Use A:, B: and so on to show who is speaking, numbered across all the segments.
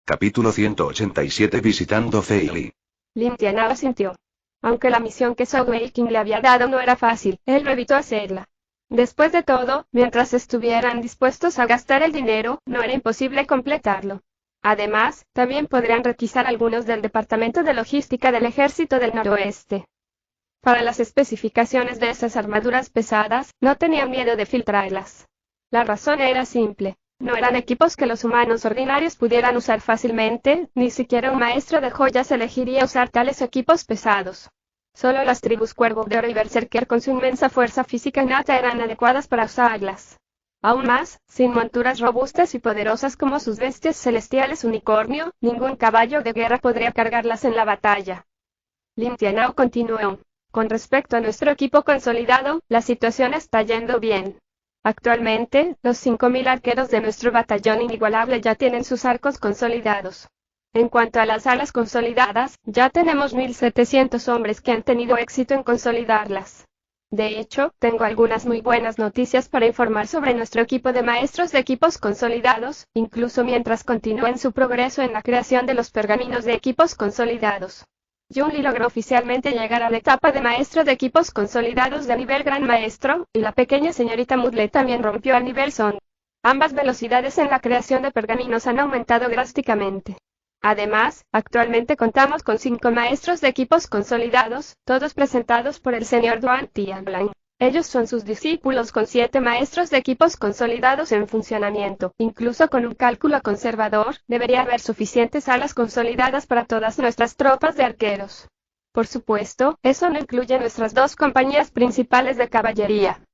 A: Capítulo 187 Visitando Feili.
B: Lin Tianao asintió. Aunque la misión que Zhou Weiqing le había dado no era fácil, él no evitó hacerla. Después de todo, mientras estuvieran dispuestos a gastar el dinero, no era imposible completarlo. Además, también podrían requisar algunos del Departamento de Logística del Ejército del Noroeste. Para las especificaciones de esas armaduras pesadas, no tenían miedo de filtrarlas. La razón era simple. No eran equipos que los humanos ordinarios pudieran usar fácilmente, ni siquiera un maestro de joyas elegiría usar tales equipos pesados. Solo las tribus Cuervo de Oro y Berserker con su inmensa fuerza física innata eran adecuadas para usarlas. Aún más, sin monturas robustas y poderosas como sus bestias celestiales unicornio, ningún caballo de guerra podría cargarlas en la batalla. Lin Tianao continuó. Con respecto a nuestro equipo consolidado, la situación está yendo bien. Actualmente, los 5.000 arqueros de nuestro batallón inigualable ya tienen sus arcos consolidados. En cuanto a las alas consolidadas, ya tenemos 1.700 hombres que han tenido éxito en consolidarlas. De hecho, tengo algunas muy buenas noticias para informar sobre nuestro equipo de maestros de equipos consolidados, incluso mientras continúen su progreso en la creación de los pergaminos de equipos consolidados. Yunli logró oficialmente llegar a la etapa de maestro de equipos consolidados de nivel Gran Maestro, y la pequeña señorita Mudle también rompió al nivel Son. Ambas velocidades en la creación de pergaminos han aumentado drásticamente. Además, actualmente contamos con 5 maestros de equipos consolidados, todos presentados por el señor Duan Tianlang. Ellos son sus discípulos con 7 maestros de equipos consolidados en funcionamiento. Incluso con un cálculo conservador, debería haber suficientes alas consolidadas para todas nuestras tropas de arqueros. Por supuesto, eso no incluye nuestras 2 compañías principales de caballería.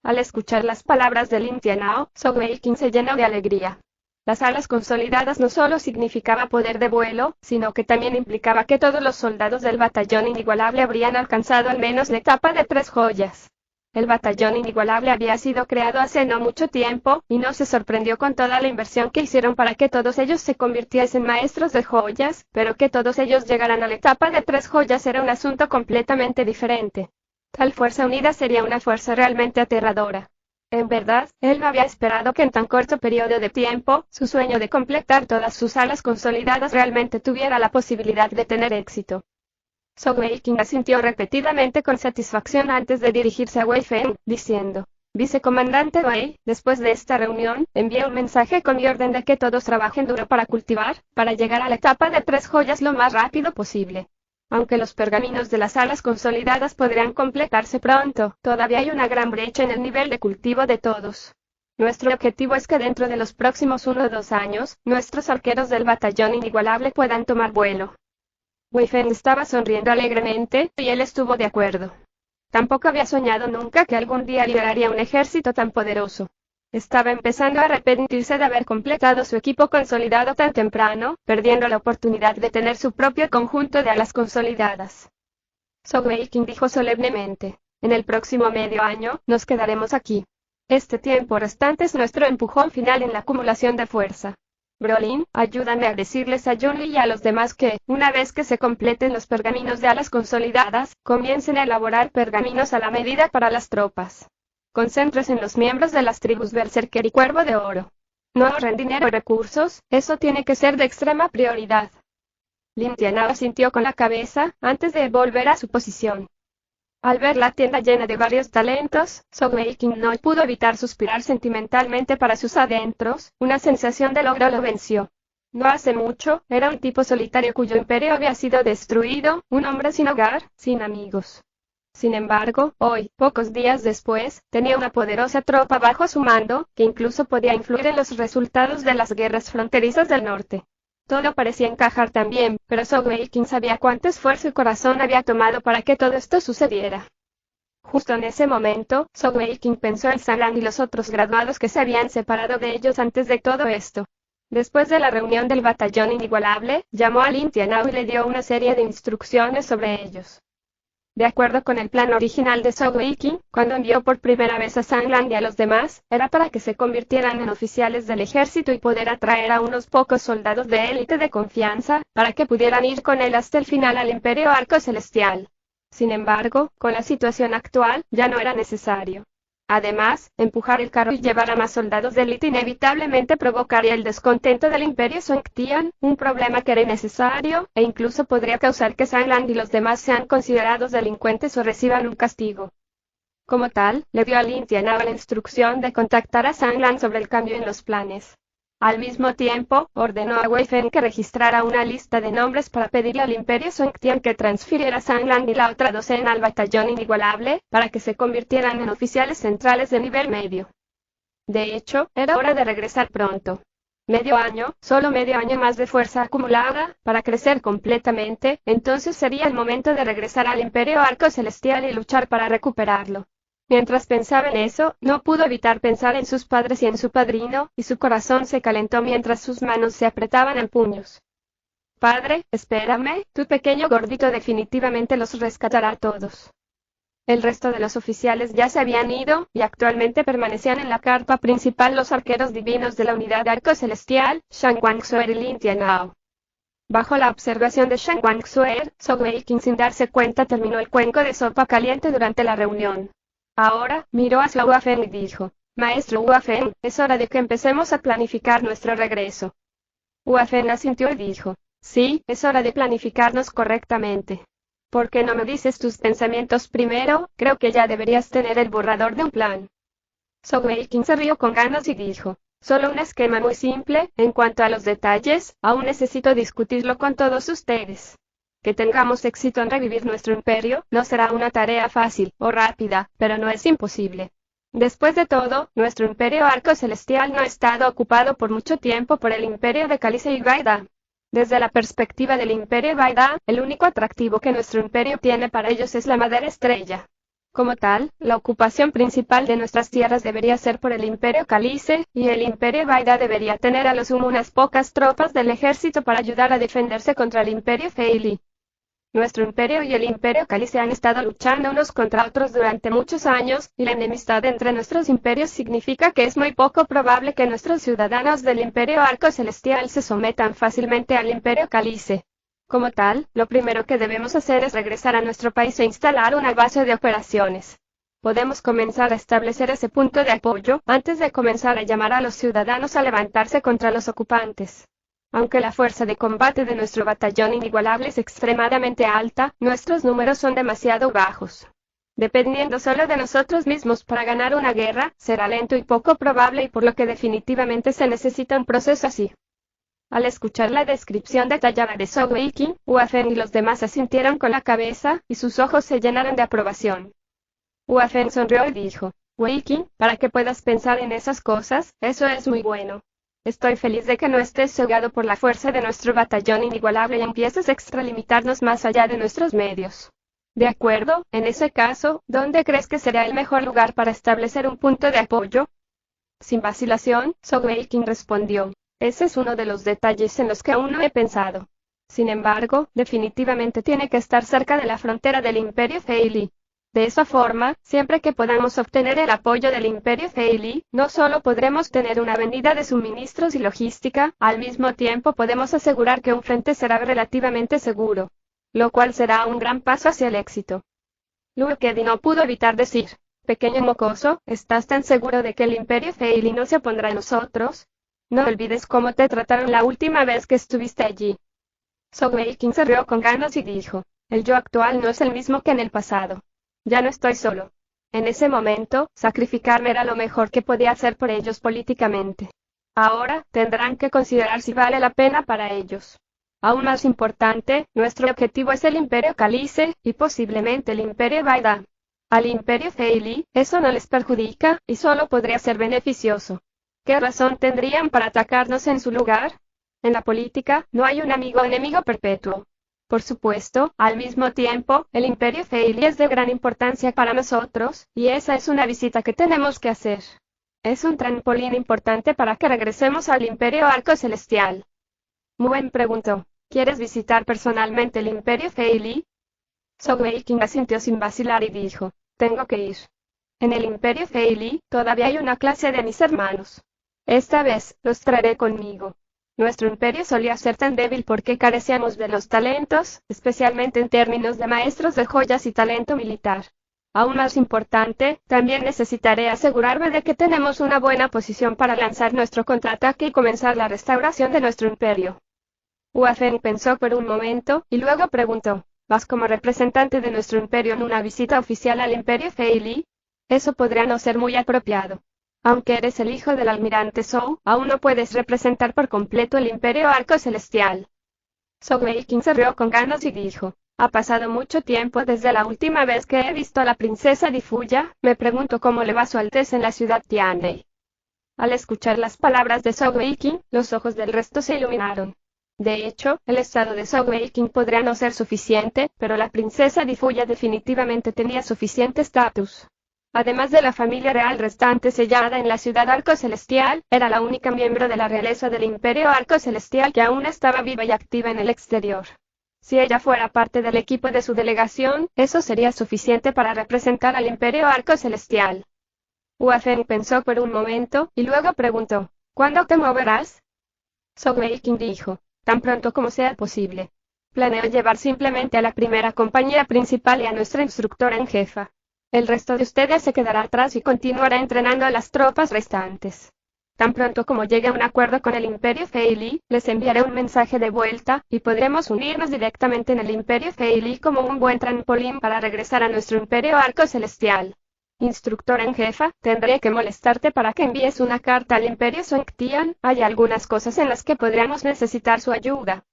B: Al escuchar las palabras de Lin Tianao, Zhou Weiqing se llenó de alegría. Las alas consolidadas no solo significaba poder de vuelo, sino que también implicaba que todos los soldados del batallón inigualable habrían alcanzado al menos la etapa de 3 joyas. El batallón inigualable había sido creado hace no mucho tiempo, y no se sorprendió con toda la inversión que hicieron para que todos ellos se convirtiesen en maestros de joyas, pero que todos ellos llegaran a la etapa de 3 joyas era un asunto completamente diferente. Tal fuerza unida sería una fuerza realmente aterradora. En verdad, él no había esperado que en tan corto periodo de tiempo, su sueño de completar todas sus alas consolidadas realmente tuviera la posibilidad de tener éxito. Zhou Weiqing asintió repetidamente con satisfacción antes de dirigirse a Wei Feng, diciendo: Vicecomandante Wei, después de esta reunión, envié un mensaje con mi orden de que todos trabajen duro para cultivar, para llegar a la etapa de 3 joyas lo más rápido posible. Aunque los pergaminos de las alas consolidadas podrían completarse pronto, todavía hay una gran brecha en el nivel de cultivo de todos. Nuestro objetivo es que dentro de los próximos 1 o 2 años, nuestros arqueros del batallón inigualable puedan tomar vuelo. Wei Feng estaba sonriendo alegremente, y él estuvo de acuerdo. Tampoco había soñado nunca que algún día lideraría un ejército tan poderoso. Estaba empezando a arrepentirse de haber completado su equipo consolidado tan temprano, perdiendo la oportunidad de tener su propio conjunto de alas consolidadas. Zhou Weiqing dijo solemnemente: en el próximo medio año, nos quedaremos aquí. Este tiempo restante es nuestro empujón final en la acumulación de fuerza. Brolin, ayúdame a decirles a Yunli y a los demás que, una vez que se completen los pergaminos de alas consolidadas, comiencen a elaborar pergaminos a la medida para las tropas. Concéntrese en los miembros de las tribus Berserker y Cuervo de Oro. No ahorren dinero y recursos, eso tiene que ser de extrema prioridad. Lin Tianao asintió con la cabeza, antes de volver a su posición. Al ver la tienda llena de varios talentos, Zhou Weiqing no pudo evitar suspirar sentimentalmente para sus adentros, una sensación de logro lo venció. No hace mucho, era un tipo solitario cuyo imperio había sido destruido, un hombre sin hogar, sin amigos. Sin embargo, hoy, pocos días después, tenía una poderosa tropa bajo su mando, que incluso podía influir en los resultados de las guerras fronterizas del norte. Todo parecía encajar tan bien, pero Zhou Weiqing sabía cuánto esfuerzo y corazón había tomado para que todo esto sucediera. Justo en ese momento, Zhou Weiqing pensó en Sanlang y los otros graduados que se habían separado de ellos antes de todo esto. Después de la reunión del batallón inigualable, llamó a Lin Tianao y le dio una serie de instrucciones sobre ellos. De acuerdo con el plan original de Zhou Weiqing, cuando envió por primera vez a Sanlang y a los demás, era para que se convirtieran en oficiales del ejército y poder atraer a unos pocos soldados de élite de confianza, para que pudieran ir con él hasta el final al Imperio Arco Celestial. Sin embargo, con la situación actual, ya no era necesario. Además, empujar el carro y llevar a más soldados de élite inevitablemente provocaría el descontento del Imperio Songtian, un problema que era innecesario, e incluso podría causar que Zhang Lang y los demás sean considerados delincuentes o reciban un castigo. Como tal, le dio a Lin Tianao la instrucción de contactar a Zhang Lang sobre el cambio en los planes. Al mismo tiempo, ordenó a Wei Feng que registrara una lista de nombres para pedirle al Imperio Songtian que transfiriera a Zhang Lang y la otra docena al batallón inigualable, para que se convirtieran en oficiales centrales de nivel medio. De hecho, era hora de regresar pronto. Medio año, solo medio año más de fuerza acumulada, para crecer completamente, entonces sería el momento de regresar al Imperio Arco Celestial y luchar para recuperarlo. Mientras pensaba en eso, no pudo evitar pensar en sus padres y en su padrino, y su corazón se calentó mientras sus manos se apretaban en puños. Padre, espérame, tu pequeño gordito definitivamente los rescatará a todos. El resto de los oficiales ya se habían ido, y actualmente permanecían en la carpa principal los arqueros divinos de la unidad de Arco Celestial, Shang Wangsuer y Lin Tianao. Bajo la observación de Shang Wangsuer, Zhou Weiqing sin darse cuenta terminó el cuenco de sopa caliente durante la reunión. Ahora, miró hacia Hua Feng y dijo: Maestro Hua Feng, es hora de que empecemos a planificar nuestro regreso. Hua Feng asintió y dijo: Sí, es hora de planificarnos correctamente. ¿Por qué no me dices tus pensamientos primero? Creo que ya deberías tener el borrador de un plan. Zhou Weiqing se rió con ganas y dijo: Solo un esquema muy simple, en cuanto a los detalles, aún necesito discutirlo con todos ustedes. Que tengamos éxito en revivir nuestro imperio, no será una tarea fácil o rápida, pero no es imposible. Después de todo, nuestro imperio Arco Celestial no ha estado ocupado por mucho tiempo por el imperio de Calice y Gaida. Desde la perspectiva del imperio Gaida, el único atractivo que nuestro imperio tiene para ellos es la madera estrella. Como tal, la ocupación principal de nuestras tierras debería ser por el Imperio Calice, y el Imperio Gaida debería tener a lo sumo unas pocas tropas del ejército para ayudar a defenderse contra el Imperio Feili. Nuestro imperio y el Imperio Calice han estado luchando unos contra otros durante muchos años, y la enemistad entre nuestros imperios significa que es muy poco probable que nuestros ciudadanos del Imperio Arco Celestial se sometan fácilmente al Imperio Calice. Como tal, lo primero que debemos hacer es regresar a nuestro país e instalar una base de operaciones. Podemos comenzar a establecer ese punto de apoyo, antes de comenzar a llamar a los ciudadanos a levantarse contra los ocupantes. Aunque la fuerza de combate de nuestro batallón inigualable es extremadamente alta, nuestros números son demasiado bajos. Dependiendo solo de nosotros mismos para ganar una guerra, será lento y poco probable, y por lo que definitivamente se necesita un proceso así. Al escuchar la descripción detallada de Zhou Weiqing, Hua Feng y los demás asintieron con la cabeza, y sus ojos se llenaron de aprobación. Hua Feng sonrió y dijo: Weiqing, para que puedas pensar en esas cosas, eso es muy bueno. Estoy feliz de que no estés cegado por la fuerza de nuestro batallón inigualable y empieces a extralimitarnos más allá de nuestros medios. De acuerdo, en ese caso, ¿dónde crees que será el mejor lugar para establecer un punto de apoyo? Sin vacilación, Zhou Weiqing respondió: Ese es uno de los detalles en los que aún no he pensado. Sin embargo, definitivamente tiene que estar cerca de la frontera del Imperio Feili. De esa forma, siempre que podamos obtener el apoyo del Imperio Feili, no solo podremos tener una avenida de suministros y logística, al mismo tiempo podemos asegurar que un frente será relativamente seguro. Lo cual será un gran paso hacia el éxito. Luo Kedi no pudo evitar decir: Pequeño mocoso, ¿estás tan seguro de que el Imperio Feili no se opondrá a nosotros? No olvides cómo te trataron la última vez que estuviste allí. Zhou Weiqing se rió con ganas y dijo: El yo actual no es el mismo que en el pasado. Ya no estoy solo. En ese momento, sacrificarme era lo mejor que podía hacer por ellos políticamente. Ahora, tendrán que considerar si vale la pena para ellos. Aún más importante, nuestro objetivo es el Imperio Calice, y posiblemente el Imperio Gaida. Al Imperio Feili, eso no les perjudica, y solo podría ser beneficioso. ¿Qué razón tendrían para atacarnos en su lugar? En la política, no hay un amigo o enemigo perpetuo. Por supuesto, al mismo tiempo, el Imperio Feili es de gran importancia para nosotros, y esa es una visita que tenemos que hacer. Es un trampolín importante para que regresemos al Imperio Arco Celestial. Muen preguntó: ¿Quieres visitar personalmente el Imperio Feili? Zhou Weiqing asintió sin vacilar y dijo: Tengo que ir. En el Imperio Feili, todavía hay una clase de mis hermanos. Esta vez, los traeré conmigo. Nuestro imperio solía ser tan débil porque carecíamos de los talentos, especialmente en términos de maestros de joyas y talento militar. Aún más importante, también necesitaré asegurarme de que tenemos una buena posición para lanzar nuestro contraataque y comenzar la restauración de nuestro imperio. Hua Feng pensó por un momento, y luego preguntó, ¿vas como representante de nuestro imperio en una visita oficial al imperio Feili? Eso podría no ser muy apropiado. Aunque eres el hijo del almirante Zhou, aún no puedes representar por completo el imperio Arco Celestial. Zhou Weiqing se rió con ganas y dijo, ha pasado mucho tiempo desde la última vez que he visto a la princesa Di Fuya, me pregunto cómo le va su Alteza en la ciudad Tianlei. Al escuchar las palabras de Zhou Weiqing, los ojos del resto se iluminaron. De hecho, el estado de Zhou Weiqing podría no ser suficiente, pero la princesa Di Fuya definitivamente tenía suficiente estatus. Además de la familia real restante sellada en la ciudad Arco Celestial, era la única miembro de la realeza del Imperio Arco Celestial que aún estaba viva y activa en el exterior. Si ella fuera parte del equipo de su delegación, eso sería suficiente para representar al Imperio Arco Celestial. Hua Feng pensó por un momento, y luego preguntó, ¿cuándo te moverás? Zhou Weiqing dijo, tan pronto como sea posible. Planeo llevar simplemente a la primera compañía principal y a nuestra instructora en jefa. El resto de ustedes se quedará atrás y continuará entrenando a las tropas restantes. Tan pronto como llegue a un acuerdo con el Imperio Feili, les enviaré un mensaje de vuelta, y podremos unirnos directamente en el Imperio Feili como un buen trampolín para regresar a nuestro Imperio Arco Celestial. Instructora en jefa, tendré que molestarte para que envíes una carta al Imperio Songtian, hay algunas cosas en las que podríamos necesitar su ayuda.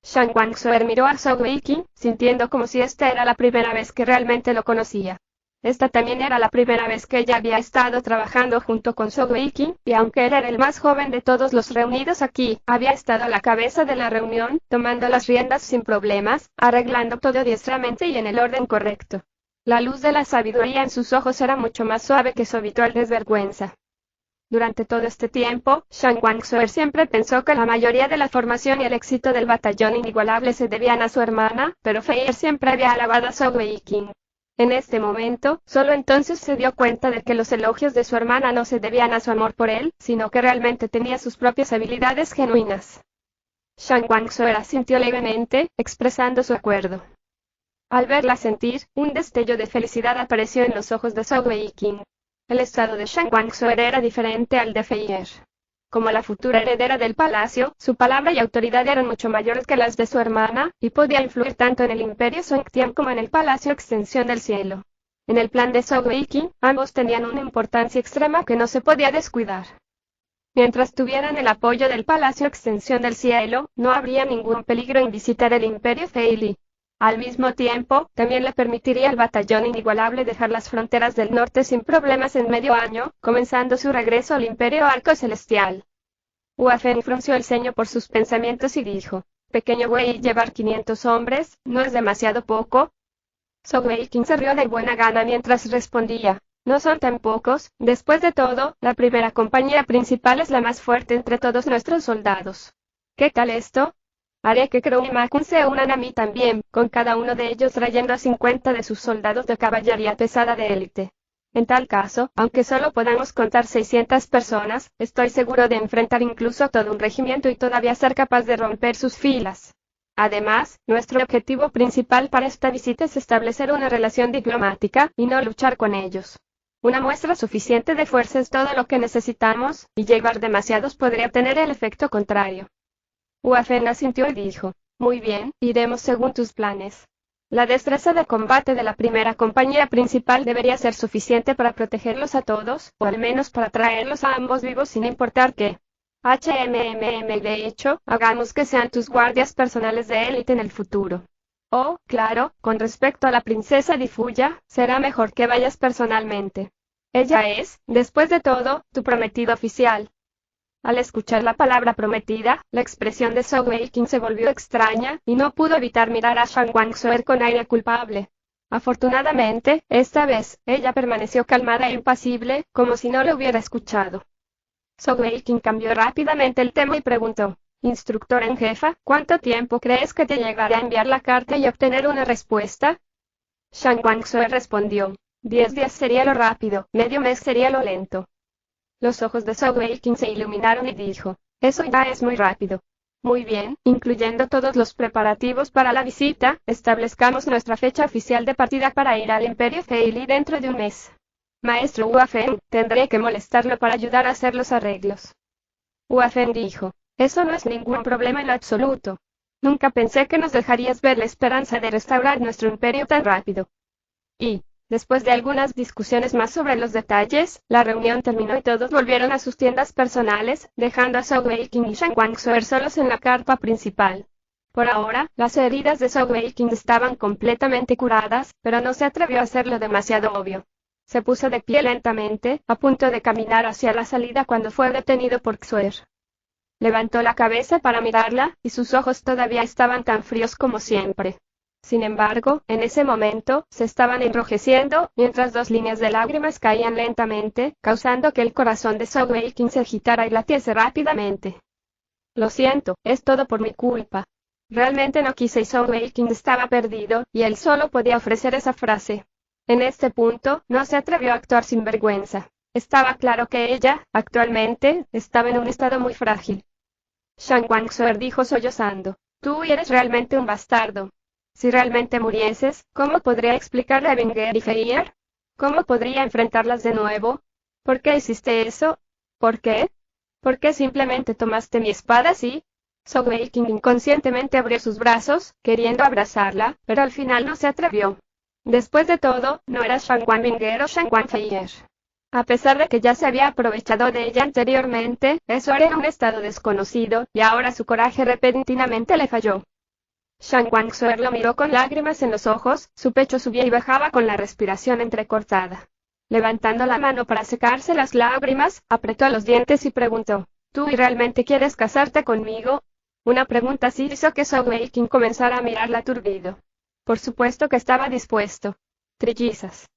B: Shang Guangxuer miró a Zhou Weiqing, sintiendo como si esta era la primera vez que realmente lo conocía. Esta también era la primera vez que ella había estado trabajando junto con Zhou Weiqing, y aunque él era el más joven de todos los reunidos aquí, había estado a la cabeza de la reunión, tomando las riendas sin problemas, arreglando todo diestramente y en el orden correcto. La luz de la sabiduría en sus ojos era mucho más suave que su habitual desvergüenza. Durante todo este tiempo, Shang Guangxuer siempre pensó que la mayoría de la formación y el éxito del batallón inigualable se debían a su hermana, pero Feier siempre había alabado a Zhou Weiqing. En este momento, solo entonces se dio cuenta de que los elogios de su hermana no se debían a su amor por él, sino que realmente tenía sus propias habilidades genuinas. Shang Guangxuer asintió levemente, expresando su acuerdo. Al verla sentir, un destello de felicidad apareció en los ojos de Zhou Weiqing. El estado de Shang Guangxuer era diferente al de Feier. Como la futura heredera del palacio, su palabra y autoridad eran mucho mayores que las de su hermana, y podía influir tanto en el Imperio Songtian como en el Palacio Extensión del Cielo. En el plan de Zhou Weiqing, ambos tenían una importancia extrema que no se podía descuidar. Mientras tuvieran el apoyo del Palacio Extensión del Cielo, no habría ningún peligro en visitar el Imperio Feili. Al mismo tiempo, también le permitiría al batallón inigualable dejar las fronteras del norte sin problemas en medio año, comenzando su regreso al Imperio Arco Celestial. Hua Feng frunció el ceño por sus pensamientos y dijo, pequeño Wei, llevar 500 hombres, ¿no es demasiado poco? Zhou Weiqing se rió de buena gana mientras respondía, no son tan pocos, después de todo, la primera compañía principal es la más fuerte entre todos nuestros soldados. ¿Qué tal esto? Haré que Crow y Ma Kun se unan a mí también, con cada uno de ellos trayendo a 50 de sus soldados de caballería pesada de élite. En tal caso, aunque solo podamos contar 600 personas, estoy seguro de enfrentar incluso todo un regimiento y todavía ser capaz de romper sus filas. Además, nuestro objetivo principal para esta visita es establecer una relación diplomática, y no luchar con ellos. Una muestra suficiente de fuerza es todo lo que necesitamos, y llevar demasiados podría tener el efecto contrario. Hua Feng asintió y dijo, muy bien, iremos según tus planes. La destreza de combate de la primera compañía principal debería ser suficiente para protegerlos a todos, o al menos para traerlos a ambos vivos sin importar qué. De hecho, hagamos que sean tus guardias personales de élite en el futuro. Oh, claro, con respecto a la princesa Di Fuya, será mejor que vayas personalmente. Ella es, después de todo, tu prometido oficial. Al escuchar la palabra prometida, la expresión de Zhou Weiqing se volvió extraña, y no pudo evitar mirar a Shang Guangxuer con aire culpable. Afortunadamente, esta vez, ella permaneció calmada e impasible, como si no lo hubiera escuchado. Zhou Weiqing cambió rápidamente el tema y preguntó, instructora en jefa, ¿cuánto tiempo crees que te llevará a enviar la carta y obtener una respuesta? Shang Guangxuer respondió, 10 días sería lo rápido, medio mes sería lo lento. Los ojos de Zhou Weiqing se iluminaron y dijo, eso ya es muy rápido. Muy bien, incluyendo todos los preparativos para la visita, establezcamos nuestra fecha oficial de partida para ir al Imperio Feili dentro de un mes. Maestro Huafen, tendré que molestarlo para ayudar a hacer los arreglos. Huafen dijo, eso no es ningún problema en lo absoluto. Nunca pensé que nos dejarías ver la esperanza de restaurar nuestro imperio tan rápido. Y, después de algunas discusiones más sobre los detalles, la reunión terminó y todos volvieron a sus tiendas personales, dejando a Zhou Weiqing y Shan Guangxuer solos en la carpa principal. Por ahora, las heridas de Zhou Weiqing estaban completamente curadas, pero no se atrevió a hacerlo demasiado obvio. Se puso de pie lentamente, a punto de caminar hacia la salida cuando fue detenido por Xuer. Levantó la cabeza para mirarla, y sus ojos todavía estaban tan fríos como siempre. Sin embargo, en ese momento, se estaban enrojeciendo, mientras 2 líneas de lágrimas caían lentamente, causando que el corazón de Zhou Weiqing se agitara y latiese rápidamente. Lo siento, es todo por mi culpa. Realmente no quise y Zhou Weiqing estaba perdido, y él solo podía ofrecer esa frase. En este punto, no se atrevió a actuar sin vergüenza. Estaba claro que ella, actualmente, estaba en un estado muy frágil. Shan Guangxuer dijo sollozando, tú eres realmente un bastardo. Si realmente murieses, ¿cómo podría explicarle a Wenger y Feier? ¿Cómo podría enfrentarlas de nuevo? ¿Por qué hiciste eso? ¿Por qué? ¿Por qué simplemente tomaste mi espada así? Zhou Weiqing inconscientemente abrió sus brazos, queriendo abrazarla, pero al final no se atrevió. Después de todo, no era Shan Guan Wenger o Shan Guan Feier. A pesar de que ya se había aprovechado de ella anteriormente, eso era un estado desconocido, y ahora su coraje repentinamente le falló. Shan Guangxuer lo miró con lágrimas en los ojos, su pecho subía y bajaba con la respiración entrecortada. Levantando la mano para secarse las lágrimas, apretó los dientes y preguntó, ¿tú realmente quieres casarte conmigo? Una pregunta así hizo que Zhou Weiqing comenzara a mirarla aturdido. Por supuesto que estaba dispuesto. Trillizas.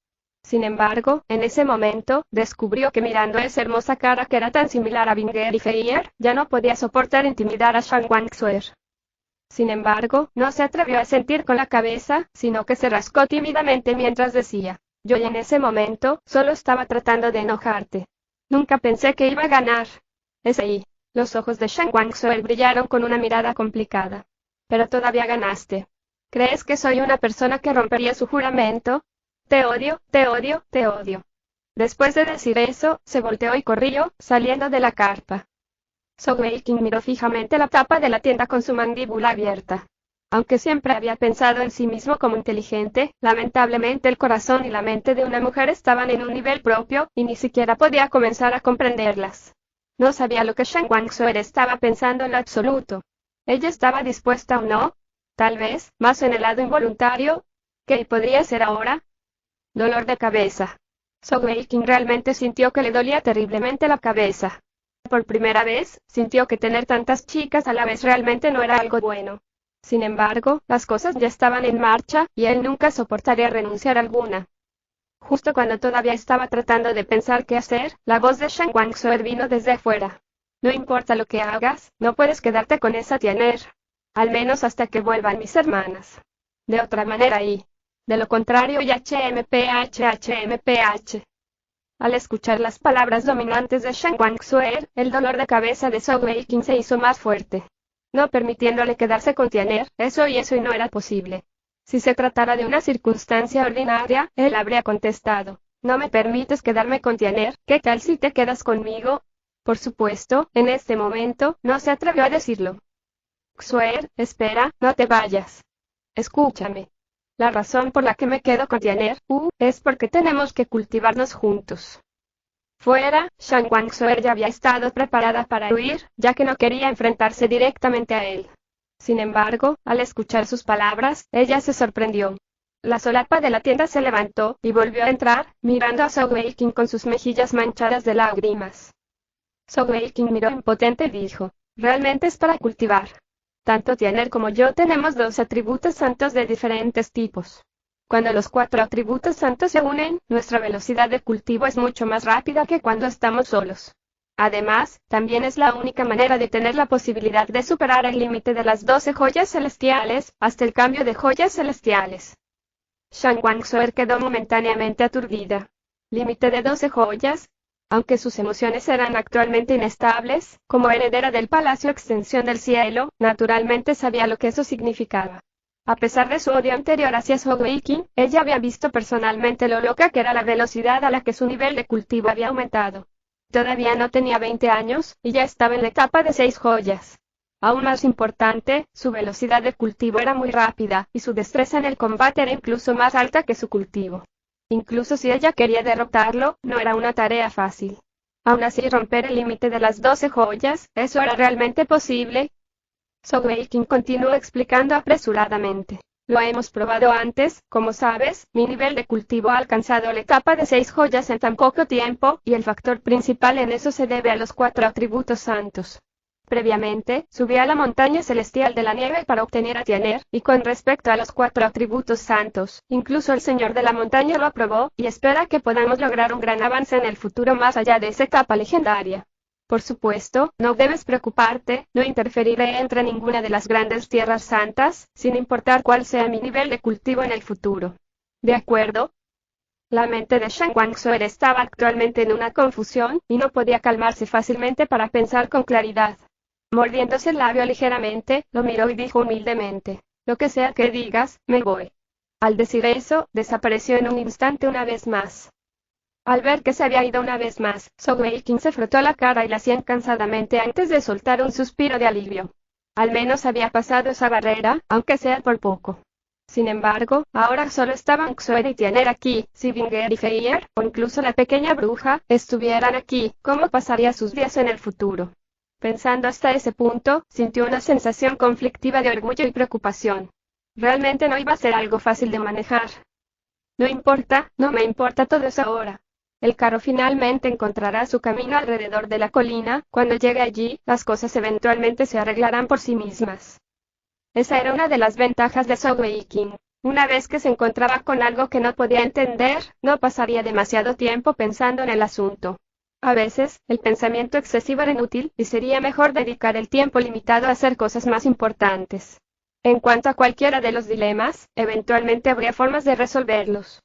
B: Sin embargo, en ese momento, descubrió que mirando esa hermosa cara que era tan similar a Wenger y Feier, ya no podía soportar intimidar a Shan Guangxuer. Sin embargo, no se atrevió a sentir con la cabeza, sino que se rascó tímidamente mientras decía, yo en ese momento, solo estaba tratando de enojarte. Nunca pensé que iba a ganar. Es ahí. Los ojos de Shan Guangxuer brillaron con una mirada complicada. Pero todavía ganaste. ¿Crees que soy una persona que rompería su juramento? Te odio, te odio, te odio. Después de decir eso, se volteó y corrió, saliendo de la carpa. Zhou Weiqing miró fijamente la tapa de la tienda con su mandíbula abierta. Aunque siempre había pensado en sí mismo como inteligente, lamentablemente el corazón y la mente de una mujer estaban en un nivel propio, y ni siquiera podía comenzar a comprenderlas. No sabía lo que Shan Guangxuer estaba pensando en lo absoluto. ¿Ella estaba dispuesta o no? Tal vez, más en el lado involuntario. ¿Qué podría ser ahora? Dolor de cabeza. Zhou Weiqing realmente sintió que le dolía terriblemente la cabeza. Por primera vez, sintió que tener tantas chicas a la vez realmente no era algo bueno. Sin embargo, las cosas ya estaban en marcha, y él nunca soportaría renunciar a alguna. Justo cuando todavía estaba tratando de pensar qué hacer, la voz de Shan Guangxuer vino desde afuera. No importa lo que hagas, no puedes quedarte con esa Tianer. Al menos hasta que vuelvan mis hermanas. De otra manera de lo contrario y HMPH. Al escuchar las palabras dominantes de Shan Guangxuer, el dolor de cabeza de Zhou Weiqing se hizo más fuerte. No permitiéndole quedarse con Tianer, eso y no era posible. Si se tratara de una circunstancia ordinaria, él habría contestado, no me permites quedarme con Tianer, ¿qué tal si te quedas conmigo? Por supuesto, en este momento, no se atrevió a decirlo. Xuer, espera, no te vayas. Escúchame. La razón por la que me quedo con Tianer, es porque tenemos que cultivarnos juntos. Fuera, Shan Guangxuer ya había estado preparada para huir, ya que no quería enfrentarse directamente a él. Sin embargo, al escuchar sus palabras, ella se sorprendió. La solapa de la tienda se levantó, y volvió a entrar, mirando a Zhou Weiqing con sus mejillas manchadas de lágrimas. Zhou Weiqing miró impotente y dijo, realmente es para cultivar. Tanto Tianer como yo tenemos 2 atributos santos de diferentes tipos. Cuando los 4 atributos santos se unen, nuestra velocidad de cultivo es mucho más rápida que cuando estamos solos. Además, también es la única manera de tener la posibilidad de superar el límite de las 12 joyas celestiales, hasta el cambio de joyas celestiales. Shan Guangxuer quedó momentáneamente aturdida. ¿Límite de 12 joyas? Aunque sus emociones eran actualmente inestables, como heredera del Palacio Extensión del Cielo, naturalmente sabía lo que eso significaba. A pesar de su odio anterior hacia Sogeiki, ella había visto personalmente lo loca que era la velocidad a la que su nivel de cultivo había aumentado. Todavía no tenía 20 años, y ya estaba en la etapa de 6 joyas. Aún más importante, su velocidad de cultivo era muy rápida, y su destreza en el combate era incluso más alta que su cultivo. Incluso si ella quería derrotarlo, no era una tarea fácil. Aún así, romper el límite de las 12 joyas, ¿eso era realmente posible? Sogeiki continuó explicando apresuradamente. Lo hemos probado antes, como sabes, mi nivel de cultivo ha alcanzado la etapa de 6 joyas en tan poco tiempo, y el factor principal en eso se debe a los 4 atributos santos. Previamente, subí a la montaña celestial de la nieve para obtener a Tiener, y con respecto a los 4 atributos santos, incluso el Señor de la Montaña lo aprobó, y espera que podamos lograr un gran avance en el futuro más allá de esa etapa legendaria. Por supuesto, no debes preocuparte, no interferiré entre ninguna de las grandes tierras santas, sin importar cuál sea mi nivel de cultivo en el futuro. ¿De acuerdo? La mente de Shen Guangxuer estaba actualmente en una confusión, y no podía calmarse fácilmente para pensar con claridad. Mordiéndose el labio ligeramente, lo miró y dijo humildemente, lo que sea que digas, me voy. Al decir eso, desapareció en un instante una vez más. Al ver que se había ido una vez más, Sogeiki se frotó la cara y la sien cansadamente antes de soltar un suspiro de alivio. Al menos había pasado esa barrera, aunque sea por poco. Sin embargo, ahora solo estaban Xuer y Tiener aquí. Si Binger y Feier, o incluso la pequeña bruja, estuvieran aquí, ¿cómo pasaría sus días en el futuro? Pensando hasta ese punto, sintió una sensación conflictiva de orgullo y preocupación. Realmente no iba a ser algo fácil de manejar. No importa, no me importa todo eso ahora. El carro finalmente encontrará su camino alrededor de la colina. Cuando llegue allí, las cosas eventualmente se arreglarán por sí mismas. Esa era una de las ventajas de Sogeiki. Una vez que se encontraba con algo que no podía entender, no pasaría demasiado tiempo pensando en el asunto. A veces, el pensamiento excesivo era inútil, y sería mejor dedicar el tiempo limitado a hacer cosas más importantes. En cuanto a cualquiera de los dilemas, eventualmente habría formas de resolverlos.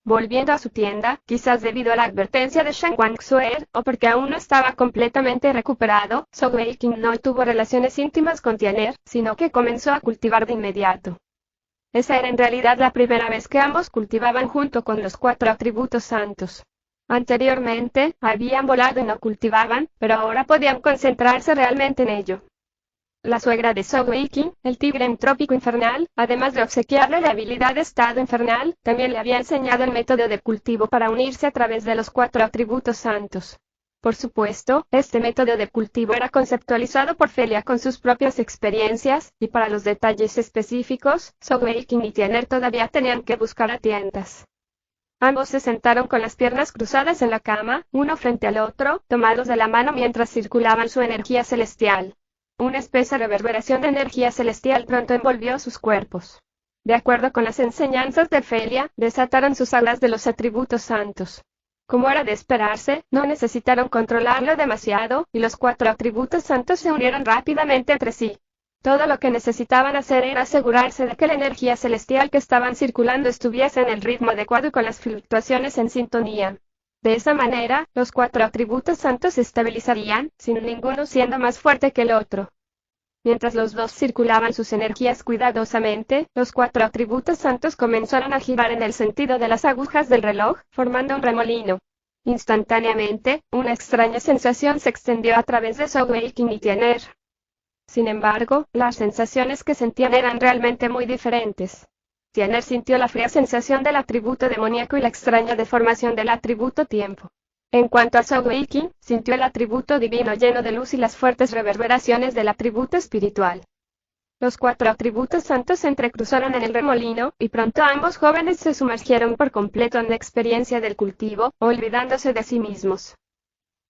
B: Volviendo a su tienda, quizás debido a la advertencia de Shen Guangxuer, o porque aún no estaba completamente recuperado, Sogeiki no tuvo relaciones íntimas con Tiener, sino que comenzó a cultivar de inmediato. Esa era en realidad la primera vez que ambos cultivaban junto con los 4 atributos santos. Anteriormente, habían volado y no cultivaban, pero ahora podían concentrarse realmente en ello. La suegra de Sogeiki, el tigre entrópico infernal, además de obsequiarle la habilidad de estado infernal, también le había enseñado el método de cultivo para unirse a través de los 4 atributos santos. Por supuesto, este método de cultivo era conceptualizado por Felia con sus propias experiencias, y para los detalles específicos, Sogeiki y Tiener todavía tenían que buscar a tientas. Ambos se sentaron con las piernas cruzadas en la cama, uno frente al otro, tomados de la mano mientras circulaban su energía celestial. Una espesa reverberación de energía celestial pronto envolvió sus cuerpos. De acuerdo con las enseñanzas de Felia, desataron sus alas de los atributos santos. Como era de esperarse, no necesitaron controlarlo demasiado, y los 4 atributos santos se unieron rápidamente entre sí. Todo lo que necesitaban hacer era asegurarse de que la energía celestial que estaban circulando estuviese en el ritmo adecuado y con las fluctuaciones en sintonía. De esa manera, los 4 atributos santos se estabilizarían, sin ninguno siendo más fuerte que el otro. Mientras los dos circulaban sus energías cuidadosamente, los 4 atributos santos comenzaron a girar en el sentido de las agujas del reloj, formando un remolino. Instantáneamente, una extraña sensación se extendió a través de Sogeiki y Tiener. Sin embargo, las sensaciones que sentían eran realmente muy diferentes. Tiener sintió la fría sensación del atributo demoníaco y la extraña deformación del atributo tiempo. En cuanto a Sogeiki, sintió el atributo divino lleno de luz y las fuertes reverberaciones del atributo espiritual. Los 4 atributos santos se entrecruzaron en el remolino, y pronto ambos jóvenes se sumergieron por completo en la experiencia del cultivo, olvidándose de sí mismos.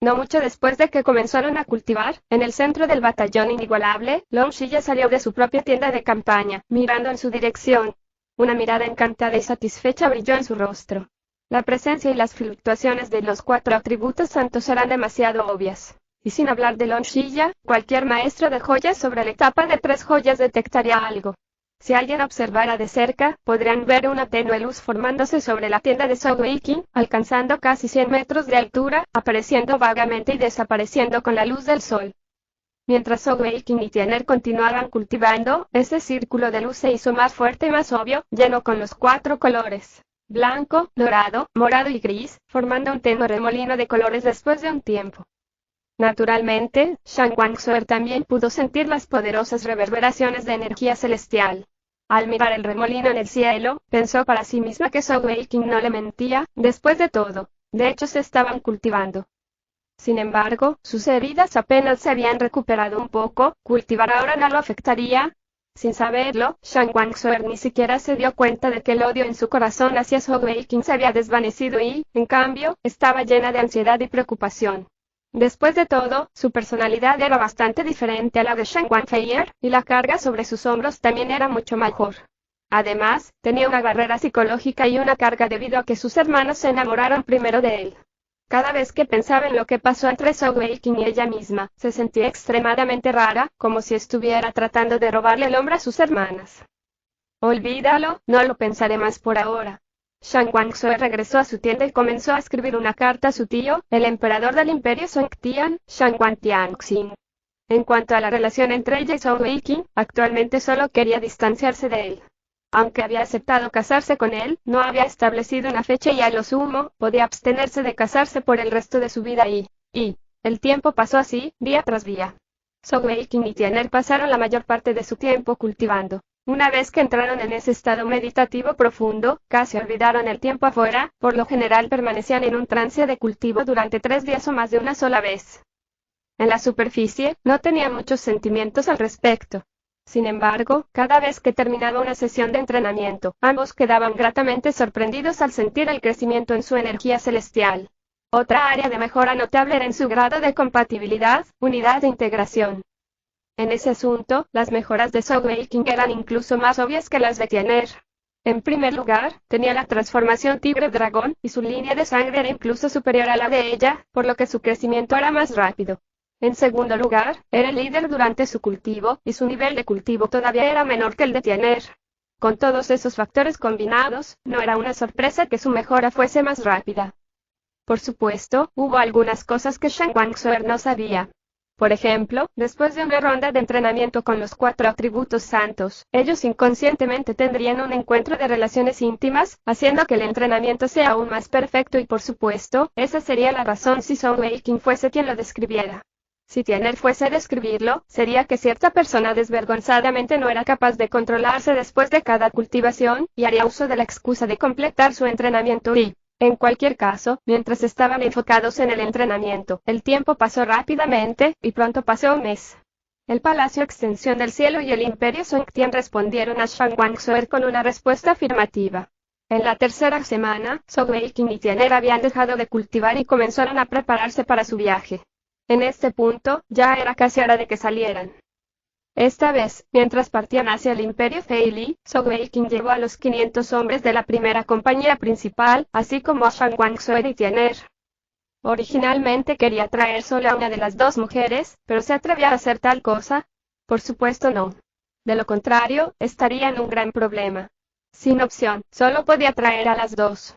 B: No mucho después de que comenzaron a cultivar, en el centro del batallón inigualable, Long Shilla salió de su propia tienda de campaña, mirando en su dirección. Una mirada encantada y satisfecha brilló en su rostro. La presencia y las fluctuaciones de los 4 atributos santos eran demasiado obvias. Y sin hablar de Long Shilla, cualquier maestro de joyas sobre la etapa de 3 joyas detectaría algo. Si alguien observara de cerca, podrían ver una tenue luz formándose sobre la tienda de Sogeking, alcanzando casi 100 metros de altura, apareciendo vagamente y desapareciendo con la luz del sol. Mientras Sogeking y Tiener continuaban cultivando, ese círculo de luz se hizo más fuerte y más obvio, lleno con los 4 colores: blanco, dorado, morado y gris, formando un tenue remolino de colores después de un tiempo. Naturalmente, Shang Wangsuer también pudo sentir las poderosas reverberaciones de energía celestial. Al mirar el remolino en el cielo, pensó para sí misma que Sogeking no le mentía, después de todo. De hecho se estaban cultivando. Sin embargo, sus heridas apenas se habían recuperado un poco, cultivar ahora no lo afectaría. Sin saberlo, Shang Wangsuer ni siquiera se dio cuenta de que el odio en su corazón hacia Sogeking se había desvanecido y, en cambio, estaba llena de ansiedad y preocupación. Después de todo, su personalidad era bastante diferente a la de Shang Wangfeier, y la carga sobre sus hombros también era mucho mayor. Además, tenía una barrera psicológica y una carga debido a que sus hermanos se enamoraron primero de él. Cada vez que pensaba en lo que pasó entre Sogeking y ella misma, se sentía extremadamente rara, como si estuviera tratando de robarle el hombre a sus hermanas. Olvídalo, no lo pensaré más por ahora. Shang Wangsuer regresó a su tienda y comenzó a escribir una carta a su tío, el emperador del imperio Songtian, Shang Wangtianxin. En cuanto a la relación entre ella y Sogeking, actualmente solo quería distanciarse de él. Aunque había aceptado casarse con él, no había establecido una fecha y a lo sumo, podía abstenerse de casarse por el resto de su vida y el tiempo pasó así, día tras día. Sogeking y Tiener pasaron la mayor parte de su tiempo cultivando. Una vez que entraron en ese estado meditativo profundo, casi olvidaron el tiempo afuera, por lo general permanecían en un trance de cultivo durante 3 días o más de una sola vez. En la superficie, no tenían muchos sentimientos al respecto. Sin embargo, cada vez que terminaba una sesión de entrenamiento, ambos quedaban gratamente sorprendidos al sentir el crecimiento en su energía celestial. Otra área de mejora notable era en su grado de compatibilidad, unidad e integración. En ese asunto, las mejoras de Sogeking eran incluso más obvias que las de Tiener. En primer lugar, tenía la transformación tigre-dragón, y su línea de sangre era incluso superior a la de ella, por lo que su crecimiento era más rápido. En segundo lugar, era el líder durante su cultivo, y su nivel de cultivo todavía era menor que el de Tiener. Con todos esos factores combinados, no era una sorpresa que su mejora fuese más rápida. Por supuesto, hubo algunas cosas que Shang Wangsuer no sabía. Por ejemplo, después de una ronda de entrenamiento con los 4 atributos santos, ellos inconscientemente tendrían un encuentro de relaciones íntimas, haciendo que el entrenamiento sea aún más perfecto y por supuesto, esa sería la razón si Sogeking fuese quien lo describiera. Si Tiener fuese a describirlo, sería que cierta persona desvergonzadamente no era capaz de controlarse después de cada cultivación, y haría uso de la excusa de completar su entrenamiento y, en cualquier caso, mientras estaban enfocados en el entrenamiento, el tiempo pasó rápidamente, y pronto pasó un mes. El Palacio Extensión del Cielo y el Imperio Songtian respondieron a Shang Wangsuer con una respuesta afirmativa. En la tercera semana, Sogeking y Tiener habían dejado de cultivar y comenzaron a prepararse para su viaje. En este punto, ya era casi hora de que salieran. Esta vez, mientras partían hacia el Imperio Feili, Sogeking llevó a los 500 hombres de la primera compañía principal, así como a Shang Wangsuer y Tiener. Originalmente quería traer solo a una de las 2 mujeres, pero ¿se atrevía a hacer tal cosa? Por supuesto no. De lo contrario, estaría en un gran problema. Sin opción, solo podía traer a las 2.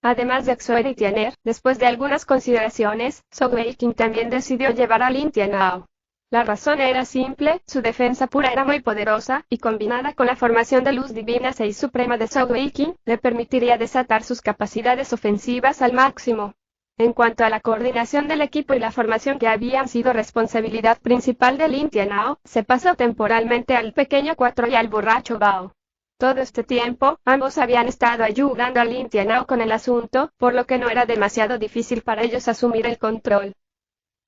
B: Además de Xuer y Tiener, después de algunas consideraciones, Sogeking también decidió llevar a Lin Tianao. La razón era simple, su defensa pura era muy poderosa, y combinada con la formación de luz divina 6 suprema de Sogeking, le permitiría desatar sus capacidades ofensivas al máximo. En cuanto a la coordinación del equipo y la formación que habían sido responsabilidad principal de Lin Tianao, se pasó temporalmente al pequeño 4 y al borracho Bao. Todo este tiempo, ambos habían estado ayudando a Lin Tianao con el asunto, por lo que no era demasiado difícil para ellos asumir el control.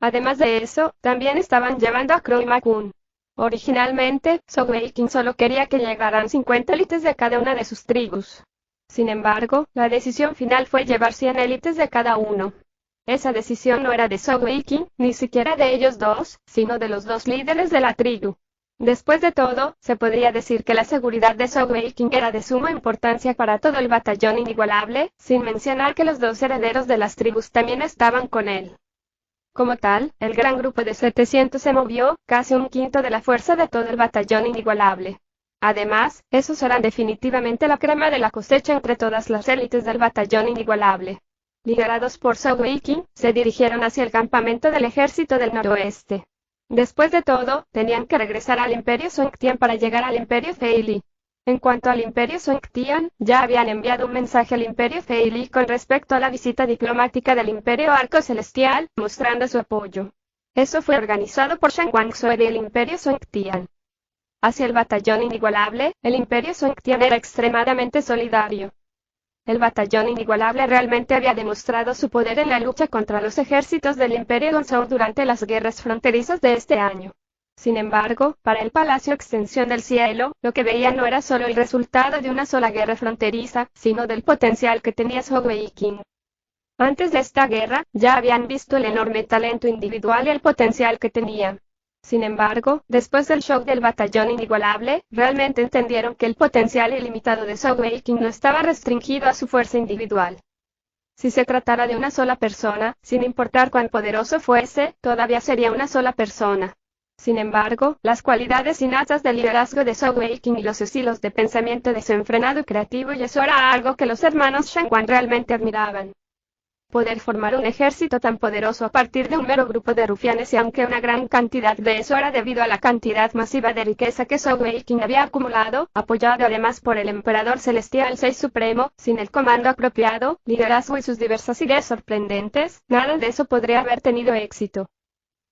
B: Además de eso, también estaban llevando a Croy Ma-kun. Originalmente, Sogeking solo quería que llegaran 50 élites de cada una de sus tribus. Sin embargo, la decisión final fue llevar 100 élites de cada uno. Esa decisión no era de Sogeking, ni siquiera de ellos dos, sino de los 2 líderes de la tribu. Después de todo, se podría decir que la seguridad de Sogeking era de suma importancia para todo el batallón inigualable, sin mencionar que los 2 herederos de las tribus también estaban con él. Como tal, el gran grupo de 700 se movió, casi un quinto de la fuerza de todo el batallón inigualable. Además, esos eran definitivamente la crema de la cosecha entre todas las élites del batallón inigualable. Liderados por Zhou Weiqing, se dirigieron hacia el campamento del ejército del noroeste. Después de todo, tenían que regresar al Imperio Songtian para llegar al Imperio Feili. En cuanto al Imperio Songtian, ya habían enviado un mensaje al Imperio Feili con respecto a la visita diplomática del Imperio Arco Celestial, mostrando su apoyo. Eso fue organizado por Shen Guangzhou del Imperio Songtian. Hacia el batallón inigualable, el Imperio Songtian era extremadamente solidario. El batallón inigualable realmente había demostrado su poder en la lucha contra los ejércitos del Imperio Gonzhou durante las guerras fronterizas de este año. Sin embargo, para el Palacio Extensión del Cielo, lo que veían no era solo el resultado de una sola guerra fronteriza, sino del potencial que tenía Zhou Weiqing. Antes de esta guerra, ya habían visto el enorme talento individual y el potencial que tenía. Sin embargo, después del shock del batallón inigualable, realmente entendieron que el potencial ilimitado de Zhou Weiqing no estaba restringido a su fuerza individual. Si se tratara de una sola persona, sin importar cuán poderoso fuese, todavía sería una sola persona. Sin embargo, las cualidades innatas del liderazgo de Zhou Weiqing y los estilos de pensamiento desenfrenado y creativo, y eso era algo que los hermanos Shenguan realmente admiraban. Poder formar un ejército tan poderoso a partir de un mero grupo de rufianes, y aunque una gran cantidad de eso era debido a la cantidad masiva de riqueza que Zhou Weiqing había acumulado, apoyado además por el Emperador Celestial 6 Supremo, sin el comando apropiado, liderazgo y sus diversas ideas sorprendentes, nada de eso podría haber tenido éxito.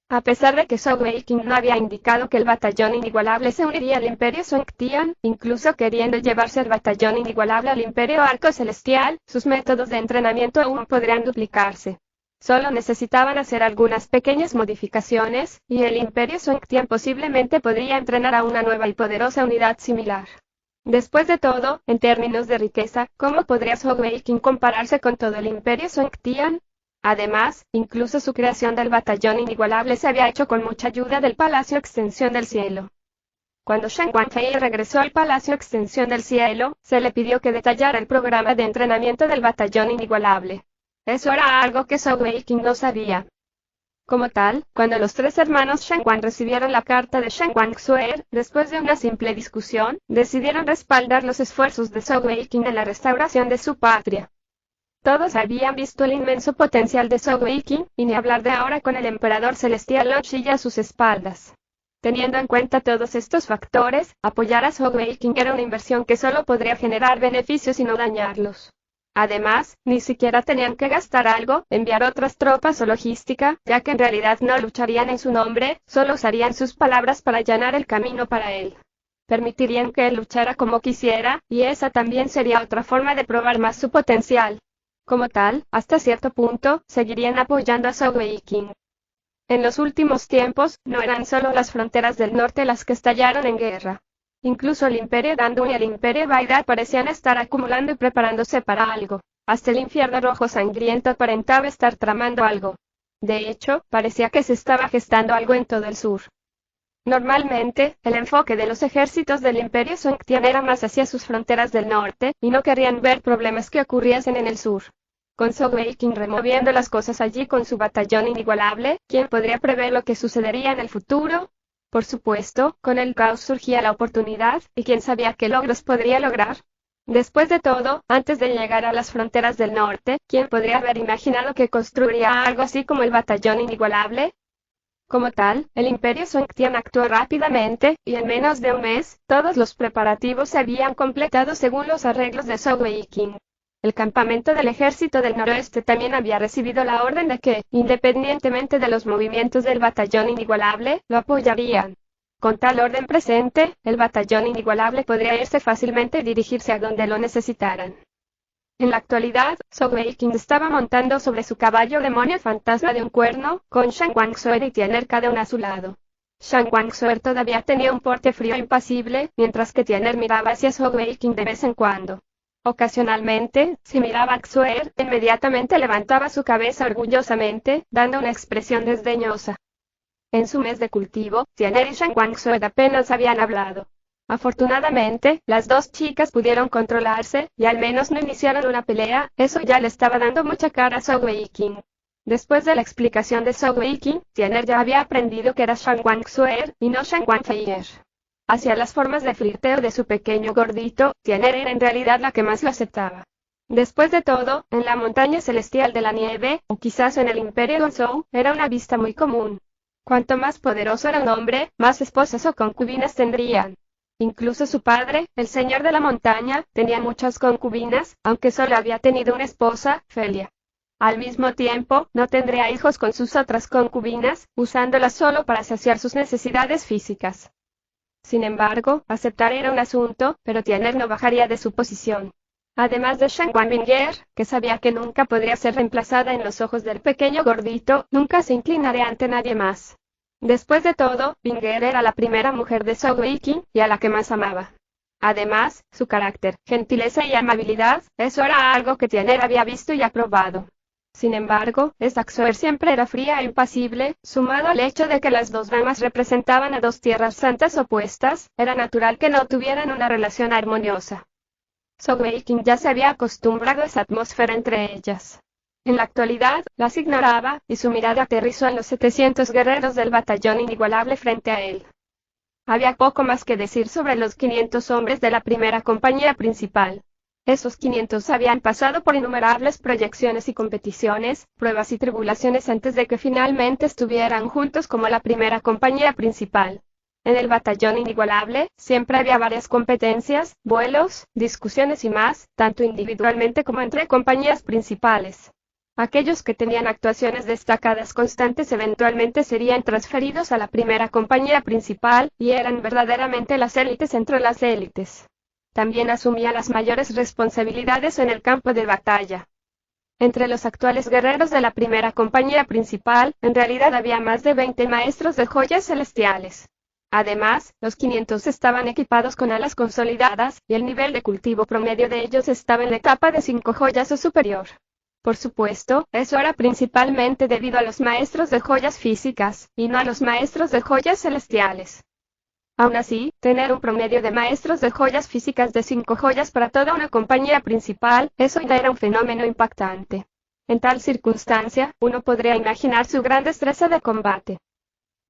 B: A pesar de que Zhou Weiqing no había indicado que el batallón inigualable se uniría al Imperio Songtian, incluso queriendo llevarse al batallón inigualable al Imperio Arco Celestial, sus métodos de entrenamiento aún podrían duplicarse. Solo necesitaban hacer algunas pequeñas modificaciones, y el Imperio Songtian posiblemente podría entrenar a una nueva y poderosa unidad similar. Después de todo, en términos de riqueza, ¿cómo podría Zhou Weiqing compararse con todo el Imperio Songtian? Además, incluso su creación del batallón inigualable se había hecho con mucha ayuda del Palacio Extensión del Cielo. Cuando Shen Guanfei regresó al Palacio Extensión del Cielo, se le pidió que detallara el programa de entrenamiento del batallón inigualable. Eso era algo que Zhou Weiqing no sabía. Como tal, cuando los tres hermanos Shenguan recibieron la carta de Shen Guangzhou, después de una simple discusión, decidieron respaldar los esfuerzos de Zhou Weiqing en la restauración de su patria. Todos habían visto el inmenso potencial de Zhou Weiqing, y ni hablar de ahora con el Emperador Celestial Long Shi a sus espaldas. Teniendo en cuenta todos estos factores, apoyar a Zhou Weiqing era una inversión que solo podría generar beneficios y no dañarlos. Además, ni siquiera tenían que gastar algo, enviar otras tropas o logística, ya que en realidad no lucharían en su nombre, solo usarían sus palabras para allanar el camino para él. Permitirían que él luchara como quisiera, y esa también sería otra forma de probar más su potencial. Como tal, hasta cierto punto, seguirían apoyando a Zhou Weiqing. En los últimos tiempos, no eran solo las fronteras del norte las que estallaron en guerra. Incluso el Imperio Dandun y el Imperio Baidar parecían estar acumulando y preparándose para algo. Hasta el Infierno Rojo Sangriento aparentaba estar tramando algo. De hecho, parecía que se estaba gestando algo en todo el sur. Normalmente, el enfoque de los ejércitos del Imperio Songtian era más hacia sus fronteras del norte, y no querían ver problemas que ocurriesen en el sur. Con Zhou Weiqing removiendo las cosas allí con su batallón inigualable, ¿quién podría prever lo que sucedería en el futuro? Por supuesto, con el caos surgía la oportunidad, y quién sabía qué logros podría lograr. Después de todo, antes de llegar a las fronteras del norte, ¿quién podría haber imaginado que construiría algo así como el batallón inigualable? Como tal, el Imperio Songtian actuó rápidamente, y en menos de un mes, todos los preparativos se habían completado según los arreglos de Zhou Weiqing. El campamento del ejército del noroeste también había recibido la orden de que, independientemente de los movimientos del batallón inigualable, lo apoyarían. Con tal orden presente, el batallón inigualable podría irse fácilmente y dirigirse a donde lo necesitaran. En la actualidad, Zhou Weiqing estaba montando sobre su caballo demonio fantasma de un cuerno, con Shen Guangzhou y Tian'er cada uno a su lado. Shen Guangzhou todavía tenía un porte frío e impasible, mientras que Tian'er miraba hacia Zhou Weiqing de vez en cuando. Ocasionalmente, si miraba a Xuer, inmediatamente levantaba su cabeza orgullosamente, dando una expresión desdeñosa. En su mes de cultivo, Tian'er y Shen Guangzhou apenas habían hablado. Afortunadamente, las dos chicas pudieron controlarse, y al menos no iniciaron una pelea, eso ya le estaba dando mucha cara a Zhou Weiqing. Después de la explicación de Zhou Weiqing, Tian'er ya había aprendido que era Shen Guangzhou y no Shen Guangfei. Hacia las formas de flirteo de su pequeño gordito, Tianer era en realidad la que más lo aceptaba. Después de todo, en la montaña celestial de la nieve, o quizás en el Imperio Gonzou, era una vista muy común. Cuanto más poderoso era un hombre, más esposas o concubinas tendrían. Incluso su padre, el señor de la montaña, tenía muchas concubinas, aunque solo había tenido una esposa, Felia. Al mismo tiempo, no tendría hijos con sus otras concubinas, usándolas solo para saciar sus necesidades físicas. Sin embargo, aceptar era un asunto, pero Tianer no bajaría de su posición. Además de Shen Wanbinger, que sabía que nunca podría ser reemplazada en los ojos del pequeño gordito, nunca se inclinaría ante nadie más. Después de todo, Binger era la primera mujer de Zhou Weiqing, y a la que más amaba. Además, su carácter, gentileza y amabilidad, eso era algo que Tianer había visto y aprobado. Sin embargo, esta Xoer siempre era fría e impasible, sumado al hecho de que las dos ramas representaban a dos tierras santas opuestas, era natural que no tuvieran una relación armoniosa. Zhou Weiqing ya se había acostumbrado a esa atmósfera entre ellas. En la actualidad, las ignoraba, y su mirada aterrizó en los 700 guerreros del batallón inigualable frente a él. Había poco más que decir sobre los 500 hombres de la primera compañía principal. Esos 500 habían pasado por innumerables proyecciones y competiciones, pruebas y tribulaciones antes de que finalmente estuvieran juntos como la primera compañía principal. En el batallón inigualable, siempre había varias competencias, vuelos, discusiones y más, tanto individualmente como entre compañías principales. Aquellos que tenían actuaciones destacadas constantes eventualmente serían transferidos a la primera compañía principal, y eran verdaderamente las élites entre las élites. También asumía las mayores responsabilidades en el campo de batalla. Entre los actuales guerreros de la primera compañía principal, en realidad había más de 20 maestros de joyas celestiales. Además, los 500 estaban equipados con alas consolidadas, y el nivel de cultivo promedio de ellos estaba en la etapa de 5 joyas o superior. Por supuesto, eso era principalmente debido a los maestros de joyas físicas, y no a los maestros de joyas celestiales. Aún así, tener un promedio de maestros de joyas físicas de 5 joyas para toda una compañía principal, eso ya era un fenómeno impactante. En tal circunstancia, uno podría imaginar su gran destreza de combate.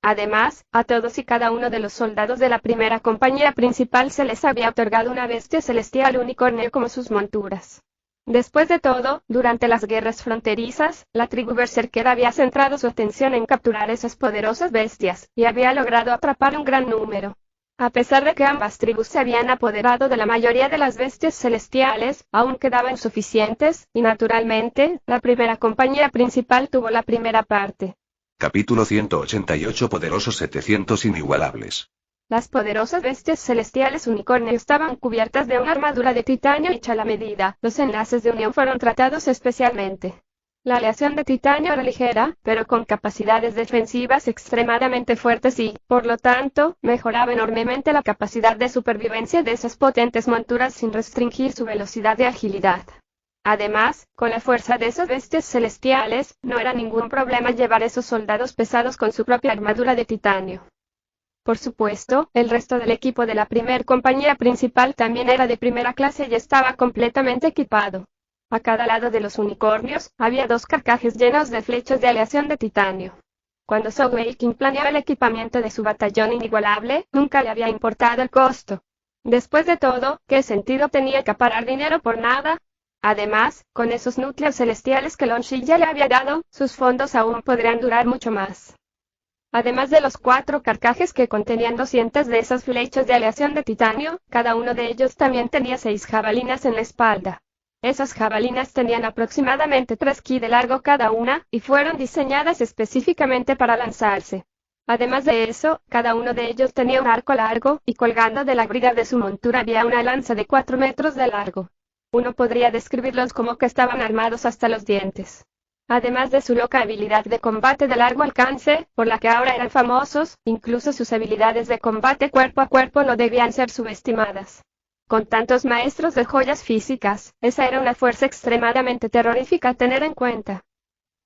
B: Además, a todos y cada uno de los soldados de la primera compañía principal se les había otorgado una bestia celestial unicornio como sus monturas. Después de todo, durante las guerras fronterizas, la tribu berserker había centrado su atención en capturar esas poderosas bestias, y había logrado atrapar un gran número. A pesar de que ambas tribus se habían apoderado de la mayoría de las bestias celestiales, aún quedaban suficientes, y naturalmente, la primera compañía principal tuvo la primera parte.
A: Capítulo 188 Poderosos 700 inigualables.
B: Las poderosas bestias celestiales unicornio estaban cubiertas de una armadura de titanio hecha a la medida. Los enlaces de unión fueron tratados especialmente. La aleación de titanio era ligera, pero con capacidades defensivas extremadamente fuertes y, por lo tanto, mejoraba enormemente la capacidad de supervivencia de esas potentes monturas sin restringir su velocidad y agilidad. Además, con la fuerza de esas bestias celestiales, no era ningún problema llevar esos soldados pesados con su propia armadura de titanio. Por supuesto, el resto del equipo de la primer compañía principal también era de primera clase y estaba completamente equipado. A cada lado de los unicornios, había 2 carcajes llenos de flechas de aleación de titanio. Cuando Zhou Weiqing planeaba el equipamiento de su batallón inigualable, nunca le había importado el costo. Después de todo, ¿qué sentido tenía acaparar dinero por nada? Además, con esos núcleos celestiales que Lon Shi ya le había dado, sus fondos aún podrían durar mucho más. Además de los 4 carcajes que contenían 200 de esas flechas de aleación de titanio, cada uno de ellos también tenía 6 jabalinas en la espalda. Esas jabalinas tenían aproximadamente 3 ki de largo cada una, y fueron diseñadas específicamente para lanzarse. Además de eso, cada uno de ellos tenía un arco largo, y colgando de la brida de su montura había una lanza de 4 metros de largo. Uno podría describirlos como que estaban armados hasta los dientes. Además de su loca habilidad de combate de largo alcance, por la que ahora eran famosos, incluso sus habilidades de combate cuerpo a cuerpo no debían ser subestimadas. Con tantos maestros de joyas físicas, esa era una fuerza extremadamente terrorífica a tener en cuenta.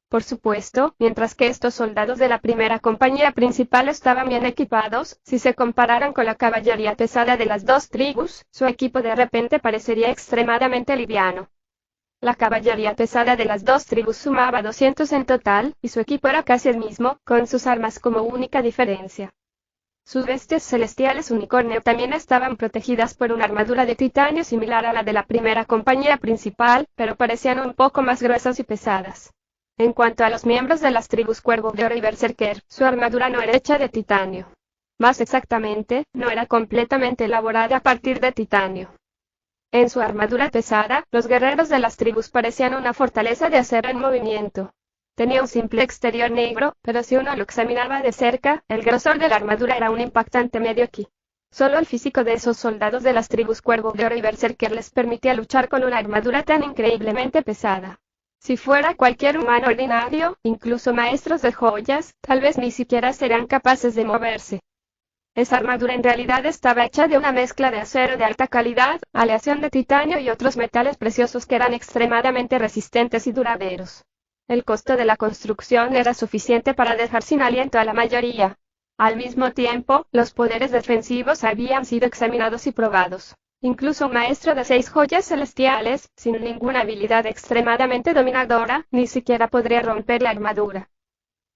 B: Por supuesto, mientras que estos soldados de la primera compañía principal estaban bien equipados, si se compararan con la caballería pesada de las 2 tribus, su equipo de repente parecería extremadamente liviano. La caballería pesada de las 2 tribus sumaba 200 en total, y su equipo era casi el mismo, con sus armas como única diferencia. Sus bestias celestiales unicornio también estaban protegidas por una armadura de titanio similar a la de la primera compañía principal, pero parecían un poco más gruesas y pesadas. En cuanto a los miembros de las tribus Cuervo de Oro y Berserker, su armadura no era hecha de titanio. Más exactamente, no era completamente elaborada a partir de titanio. En su armadura pesada, los guerreros de las tribus parecían una fortaleza de acero en movimiento. Tenía un simple exterior negro, pero si uno lo examinaba de cerca, el grosor de la armadura era un impactante medio ki. Solo el físico de esos soldados de las tribus Cuervo de Oro y Berserker les permitía luchar con una armadura tan increíblemente pesada. Si fuera cualquier humano ordinario, incluso maestros de joyas, tal vez ni siquiera serían capaces de moverse. Esa armadura en realidad estaba hecha de una mezcla de acero de alta calidad, aleación de titanio y otros metales preciosos que eran extremadamente resistentes y duraderos. El costo de la construcción era suficiente para dejar sin aliento a la mayoría. Al mismo tiempo, los poderes defensivos habían sido examinados y probados. Incluso un maestro de 6 joyas celestiales, sin ninguna habilidad extremadamente dominadora, ni siquiera podría romper la armadura.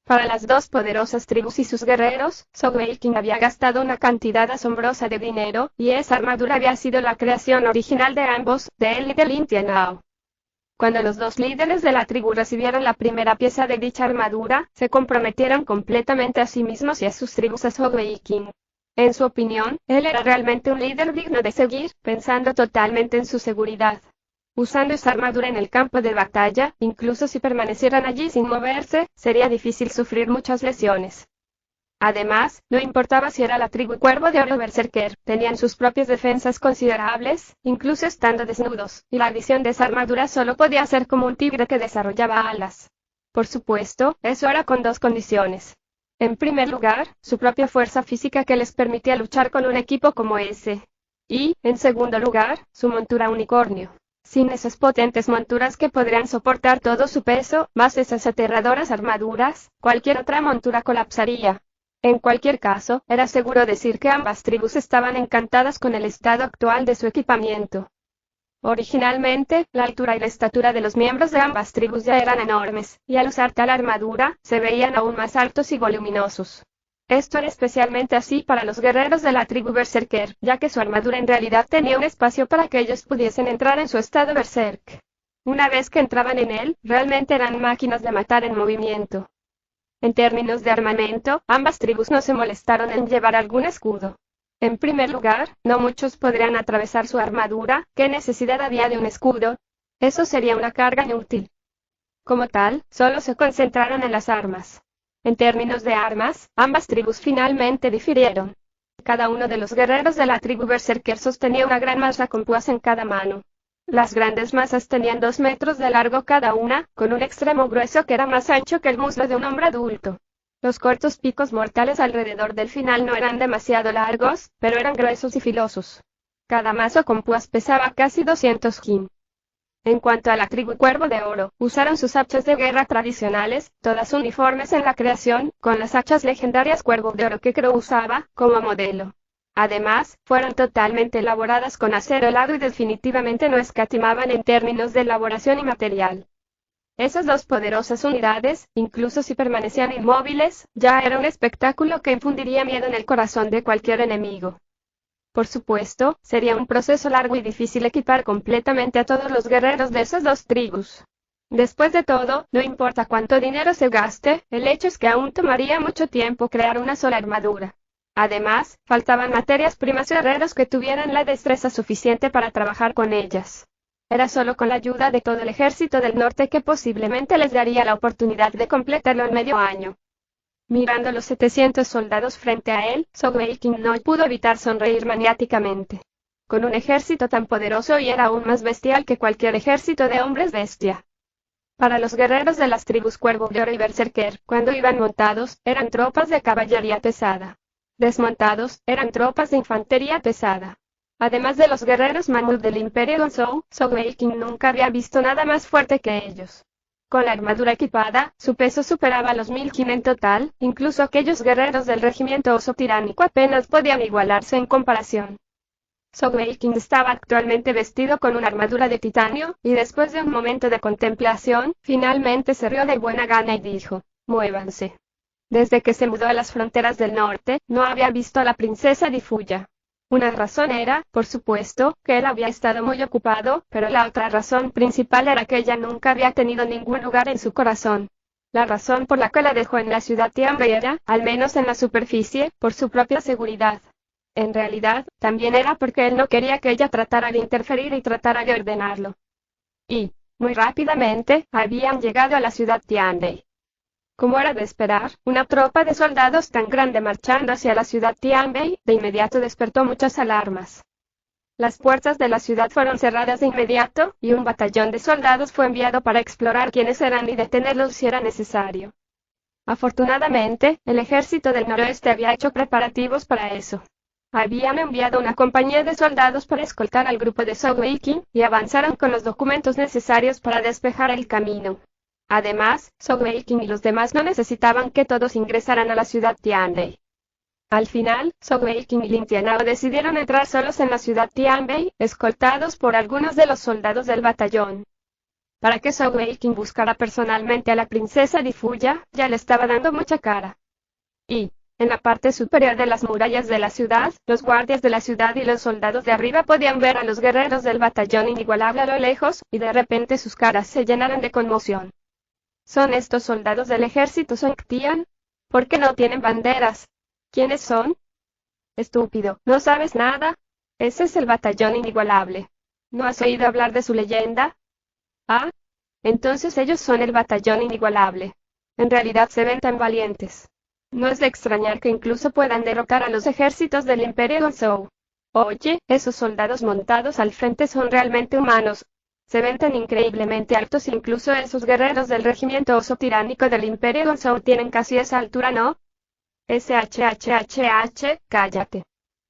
B: Para las dos poderosas tribus y sus guerreros, Sogeking había gastado una cantidad asombrosa de dinero, y esa armadura había sido la creación original de ambos, de él y de Lin Tianao. Cuando los dos líderes de la tribu recibieron la primera pieza de dicha armadura, se comprometieron completamente a sí mismos y a sus tribus a Sogeking. En su opinión, él era realmente un líder digno de seguir, pensando totalmente en su seguridad. Usando esa armadura en el campo de batalla, incluso si permanecieran allí sin moverse, sería difícil sufrir muchas lesiones. Además, no importaba si era la tribu Cuervo de Oro Berserker, tenían sus propias defensas considerables, incluso estando desnudos, y la adición de esa armadura solo podía ser como un tigre que desarrollaba alas. Por supuesto, eso era con dos condiciones. En primer lugar, su propia fuerza física que les permitía luchar con un equipo como ese. Y, en segundo lugar, su montura unicornio. Sin esas potentes monturas que podrían soportar todo su peso, más esas aterradoras armaduras, cualquier otra montura colapsaría. En cualquier caso, era seguro decir que ambas tribus estaban encantadas con el estado actual de su equipamiento. Originalmente, la altura y la estatura de los miembros de ambas tribus ya eran enormes, y al usar tal armadura, se veían aún más altos y voluminosos. Esto era especialmente así para los guerreros de la tribu Berserker, ya que su armadura en realidad tenía un espacio para que ellos pudiesen entrar en su estado Berserk. Una vez que entraban en él, realmente eran máquinas de matar en movimiento. En términos de armamento, ambas tribus no se molestaron en llevar algún escudo. En primer lugar, no muchos podrían atravesar su armadura, ¿qué necesidad había de un escudo? Eso sería una carga inútil. Como tal, solo se concentraron en las armas. En términos de armas, ambas tribus finalmente difirieron. Cada uno de los guerreros de la tribu Berserker sostenía una gran maza con púas en cada mano. Las grandes mazas tenían 2 metros de largo cada una, con un extremo grueso que era más ancho que el muslo de un hombre adulto. Los cortos picos mortales alrededor del final no eran demasiado largos, pero eran gruesos y filosos. Cada mazo con púas pesaba casi 200 kin. En cuanto a la tribu Cuervo de Oro, usaron sus hachas de guerra tradicionales, todas uniformes en la creación, con las hachas legendarias Cuervo de Oro que Crow usaba, como modelo. Además, fueron totalmente elaboradas con acero helado y definitivamente no escatimaban en términos de elaboración y material. Esas dos poderosas unidades, incluso si permanecían inmóviles, ya era un espectáculo que infundiría miedo en el corazón de cualquier enemigo. Por supuesto, sería un proceso largo y difícil equipar completamente a todos los guerreros de esas dos tribus. Después de todo, no importa cuánto dinero se gaste, el hecho es que aún tomaría mucho tiempo crear una sola armadura. Además, faltaban materias primas y herreros que tuvieran la destreza suficiente para trabajar con ellas. Era solo con la ayuda de todo el ejército del norte que posiblemente les daría la oportunidad de completarlo en medio año. Mirando los 700 soldados frente a él, Sogeking no pudo evitar sonreír maniáticamente. Con un ejército tan poderoso y era aún más bestial que cualquier ejército de hombres bestia. Para los guerreros de las tribus Cuervo de Oro y Berserker, cuando iban montados, eran tropas de caballería pesada. Desmontados, eran tropas de infantería pesada. Además de los guerreros mamut del Imperio Gonzou, Sogeking nunca había visto nada más fuerte que ellos. Con la armadura equipada, su peso superaba los 1000 kin en total, incluso aquellos guerreros del regimiento oso tiránico apenas podían igualarse en comparación. Sogeking estaba actualmente vestido con una armadura de titanio, y después de un momento de contemplación, finalmente se rió de buena gana y dijo, «Muévanse». Desde que se mudó a las fronteras del norte, no había visto a la princesa Di Fuya. Una razón era, por supuesto, que él había estado muy ocupado, pero la otra razón principal era que ella nunca había tenido ningún lugar en su corazón. La razón por la que la dejó en la ciudad Tianbei era, al menos en la superficie, por su propia seguridad. En realidad, también era porque él no quería que ella tratara de interferir y tratara de ordenarlo. Y, muy rápidamente, habían llegado a la ciudad Tianbei. Como era de esperar, una tropa de soldados tan grande marchando hacia la ciudad Tianbei, de inmediato despertó muchas alarmas. Las puertas de la ciudad fueron cerradas de inmediato, y un batallón de soldados fue enviado para explorar quiénes eran y detenerlos si era necesario. Afortunadamente, el ejército del noroeste había hecho preparativos para eso. Habían enviado una compañía de soldados para escoltar al grupo de Zhou Weiqing, y avanzaron con los documentos necesarios para despejar el camino. Además, Zhou Weiqing y los demás no necesitaban que todos ingresaran a la ciudad Tianbei. Al final, Zhou Weiqing y Lin Tianao decidieron entrar solos en la ciudad Tianbei, escoltados por algunos de los soldados del batallón. Para que Zhou Weiqing buscara personalmente a la princesa Di Fuya, ya le estaba dando mucha cara. Y, en la parte superior de las murallas de la ciudad, los guardias de la ciudad y los soldados de arriba podían ver a los guerreros del batallón inigualable a lo lejos, y de repente sus caras se llenaron de conmoción. ¿Son estos soldados del ejército Song Tian? ¿Por qué no tienen banderas? ¿Quiénes son? Estúpido, ¿no sabes nada? Ese es el batallón inigualable. ¿No has oído hablar de su leyenda? Ah, entonces ellos son el batallón inigualable. En realidad se ven tan valientes. No es de extrañar que incluso puedan derrotar a los ejércitos del Imperio Gonzhou. Oye, esos soldados montados al frente son realmente humanos. Se ven tan increíblemente altos, incluso esos guerreros del regimiento oso tiránico del Imperio Gonzhou tienen casi esa altura, ¿no? Cállate.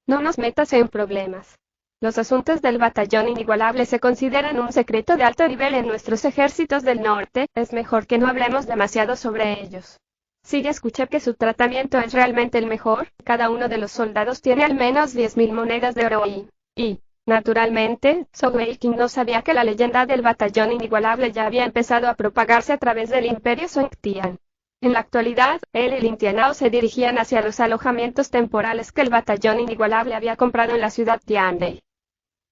B: No nos metas en problemas. Los asuntos del batallón inigualable se consideran un secreto de alto nivel en nuestros ejércitos del norte, es mejor que no hablemos demasiado sobre ellos. Sí, escuché que su tratamiento es realmente el mejor, cada uno de los soldados tiene al menos 10.000 monedas de oro y, naturalmente, Zhou Weiqing no sabía que la leyenda del batallón inigualable ya había empezado a propagarse a través del Imperio Song Tian. En la actualidad, él y Lin Tianao se dirigían hacia los alojamientos temporales que el batallón inigualable había comprado en la ciudad Tianbei.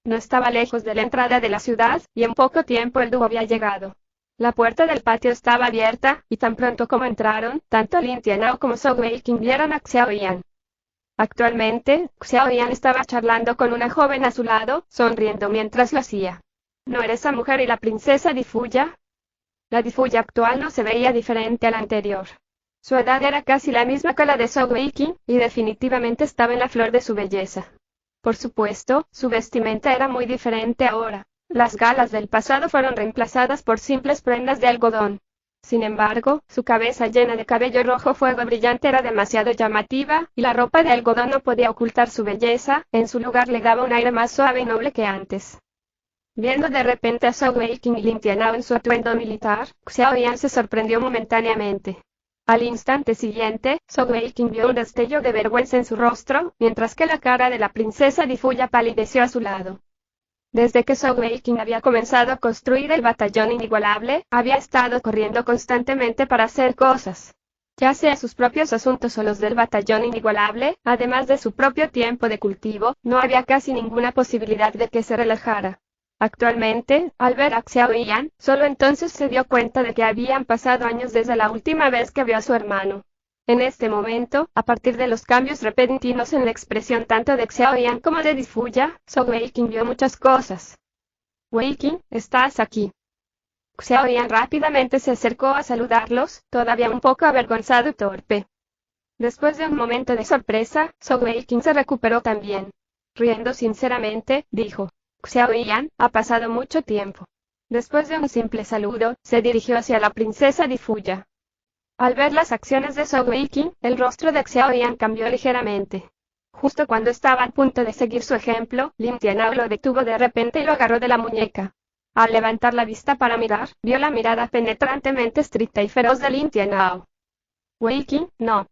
B: No estaba lejos de la entrada de la ciudad, y en poco tiempo el dúo había llegado. La puerta del patio estaba abierta, y tan pronto como entraron, tanto Lin Tianao como Zhou Weiqing vieron a Xiao Yan. Actualmente, Xiao Yan estaba charlando con una joven a su lado, sonriendo mientras lo hacía. ¿No era esa mujer y la princesa Di Fuya? La Di Fuya actual no se veía diferente a la anterior. Su edad era casi la misma que la de Zhou Weiqing, y definitivamente estaba en la flor de su belleza. Por supuesto, su vestimenta era muy diferente ahora. Las galas del pasado fueron reemplazadas por simples prendas de algodón. Sin embargo, su cabeza llena de cabello rojo fuego brillante era demasiado llamativa, y la ropa de algodón no podía ocultar su belleza, en su lugar le daba un aire más suave y noble que antes. Viendo de repente a Zhou Weiqing y Lin Tianao en su atuendo militar, Xiao Yan se sorprendió momentáneamente. Al instante siguiente, Zhou Weiqing vio un destello de vergüenza en su rostro, mientras que la cara de la princesa Di Fuya palideció a su lado. Desde que Zhou Weiqing había comenzado a construir el batallón inigualable, había estado corriendo constantemente para hacer cosas. Ya sea sus propios asuntos o los del batallón inigualable, además de su propio tiempo de cultivo, no había casi ninguna posibilidad de que se relajara. Actualmente, al ver a Xiao Yan, solo entonces se dio cuenta de que habían pasado años desde la última vez que vio a su hermano. En este momento, a partir de los cambios repentinos en la expresión tanto de Xiao Yan como de Di Fuya, Zhou Weiqing vio muchas cosas. Weiqing, ¿estás aquí? Xiao Yan rápidamente se acercó a saludarlos, todavía un poco avergonzado y torpe. Después de un momento de sorpresa, Zhou Weiqing se recuperó también. Riendo sinceramente, dijo: Xiao Yan, ha pasado mucho tiempo. Después de un simple saludo, se dirigió hacia la princesa Di Fuya. Al ver las acciones de Zhou Weiqing, el rostro de Xiao Yan cambió ligeramente. Justo cuando estaba a punto de seguir su ejemplo, Lin Tianao lo detuvo de repente y lo agarró de la muñeca. Al levantar la vista para mirar, vio la mirada penetrantemente estricta y feroz de Lin Tianao. Weiqing, no.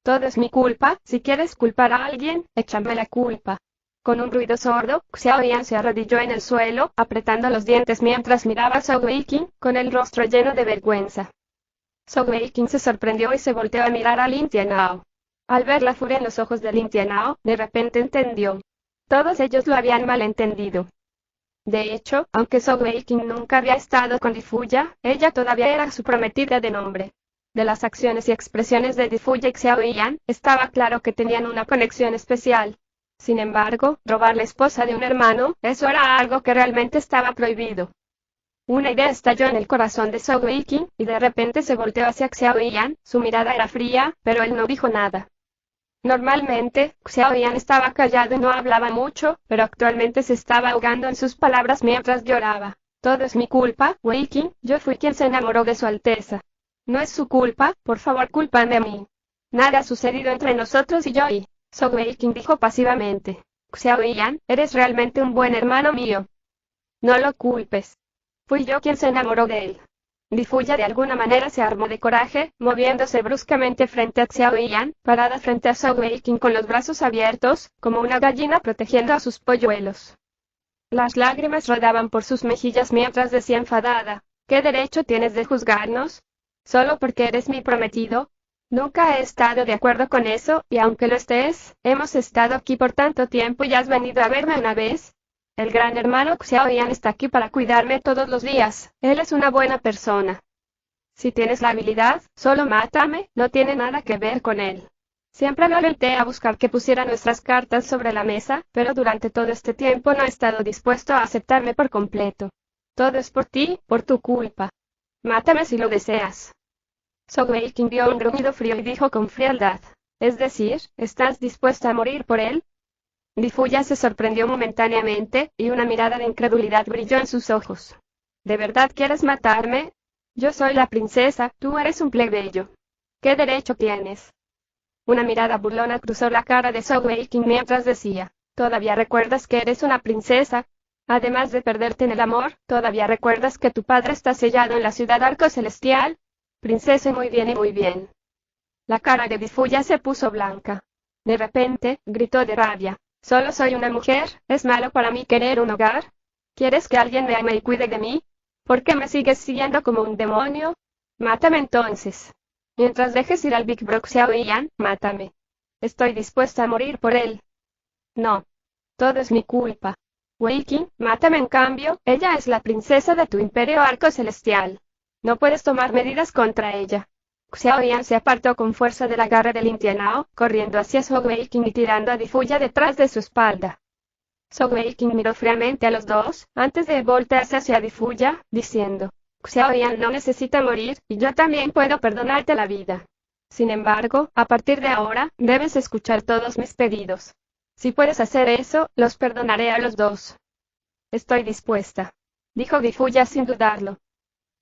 B: Todo es mi culpa, si quieres culpar a alguien, échame la culpa. Con un ruido sordo, Xiao Yan se arrodilló en el suelo, apretando los dientes mientras miraba a Zhou Weiqing, con el rostro lleno de vergüenza. So Wei-King se sorprendió y se volteó a mirar a Lin Tianao. Al ver la furia en los ojos de Lin Tianao, de repente entendió. Todos ellos lo habían malentendido. De hecho, aunque So Wei-King nunca había estado con Di Fuya, ella todavía era su prometida de nombre. De las acciones y expresiones de Di Fuya y Xiao Yan, estaba claro que tenían una conexión especial. Sin embargo, robar la esposa de un hermano, eso era algo que realmente estaba prohibido. Una idea estalló en el corazón de So Wei-King, y de repente se volteó hacia Xiao Yan. Su mirada era fría, pero él no dijo nada. Normalmente, Xiao Yan estaba callado y no hablaba mucho, pero actualmente se estaba ahogando en sus palabras mientras lloraba. Todo es mi culpa, Wei-King, yo fui quien se enamoró de su Alteza. No es su culpa, por favor cúlpame a mí. Nada ha sucedido entre nosotros y yo y... So Wei-King dijo pasivamente. Xiao Yan, eres realmente un buen hermano mío. No lo culpes. Fui yo quien se enamoró de él. Di Fuya de alguna manera se armó de coraje, moviéndose bruscamente frente a Xiao Yan, parada frente a So Wei-King con los brazos abiertos, como una gallina protegiendo a sus polluelos. Las lágrimas rodaban por sus mejillas mientras decía enfadada, ¿qué derecho tienes de juzgarnos? ¿Solo porque eres mi prometido? Nunca he estado de acuerdo con eso, y aunque lo estés, hemos estado aquí por tanto tiempo y has venido a verme una vez. El gran hermano Xiao Yan está aquí para cuidarme todos los días, él es una buena persona. Si tienes la habilidad, solo mátame, no tiene nada que ver con él. Siempre lo alenté a buscar que pusiera nuestras cartas sobre la mesa, pero durante todo este tiempo no ha estado dispuesto a aceptarme por completo. Todo es por ti, por tu culpa. Mátame si lo deseas. So Wei-King dio un gruñido frío y dijo con frialdad. Es decir, ¿estás dispuesta a morir por él? Di Fuya se sorprendió momentáneamente, y una mirada de incredulidad brilló en sus ojos. ¿De verdad quieres matarme? Yo soy la princesa, tú eres un plebeyo. ¿Qué derecho tienes? Una mirada burlona cruzó la cara de So Wei-King mientras decía, ¿todavía recuerdas que eres una princesa? Además de perderte en el amor, ¿todavía recuerdas que tu padre está sellado en la ciudad Arco Celestial? Princesa, muy bien y muy bien. La cara de Di Fuya se puso blanca. De repente, gritó de rabia. Solo soy una mujer, ¿es malo para mí querer un hogar? ¿Quieres que alguien me ame y cuide de mí? ¿Por qué me sigues siguiendo como un demonio? Mátame entonces. Mientras dejes ir al Big Bro Xiao Yan, mátame. Estoy dispuesta a morir por él. No. Todo es mi culpa. Wei-King, mátame en cambio, ella es la princesa de tu imperio Arco Celestial. No puedes tomar medidas contra ella. Xiao Yan se apartó con fuerza del agarre de Lin Tianao, corriendo hacia So Wei-King y tirando a Di Fuya detrás de su espalda. So Wei-King miró fríamente a los dos, antes de voltearse hacia Di Fuya, diciendo, Xiao Yan no necesita morir, y yo también puedo perdonarte la vida. Sin embargo, a partir de ahora, debes escuchar todos mis pedidos. Si puedes hacer eso, los perdonaré a los dos. Estoy dispuesta, dijo Di Fuya sin dudarlo.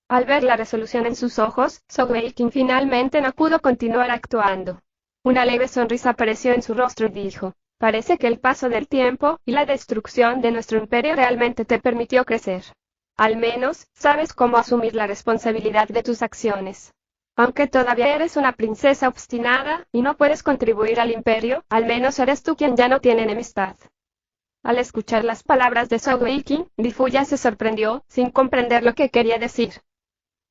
B: Al ver la resolución en sus ojos, So Wei-King finalmente no pudo continuar actuando. Una leve sonrisa apareció en su rostro y dijo, parece que el paso del tiempo y la destrucción de nuestro imperio realmente te permitió crecer. Al menos, sabes cómo asumir la responsabilidad de tus acciones. Aunque todavía eres una princesa obstinada, y no puedes contribuir al imperio, al menos eres tú quien ya no tiene enemistad. Al escuchar las palabras de So Wei-King, Di Fuya se sorprendió, sin comprender lo que quería decir.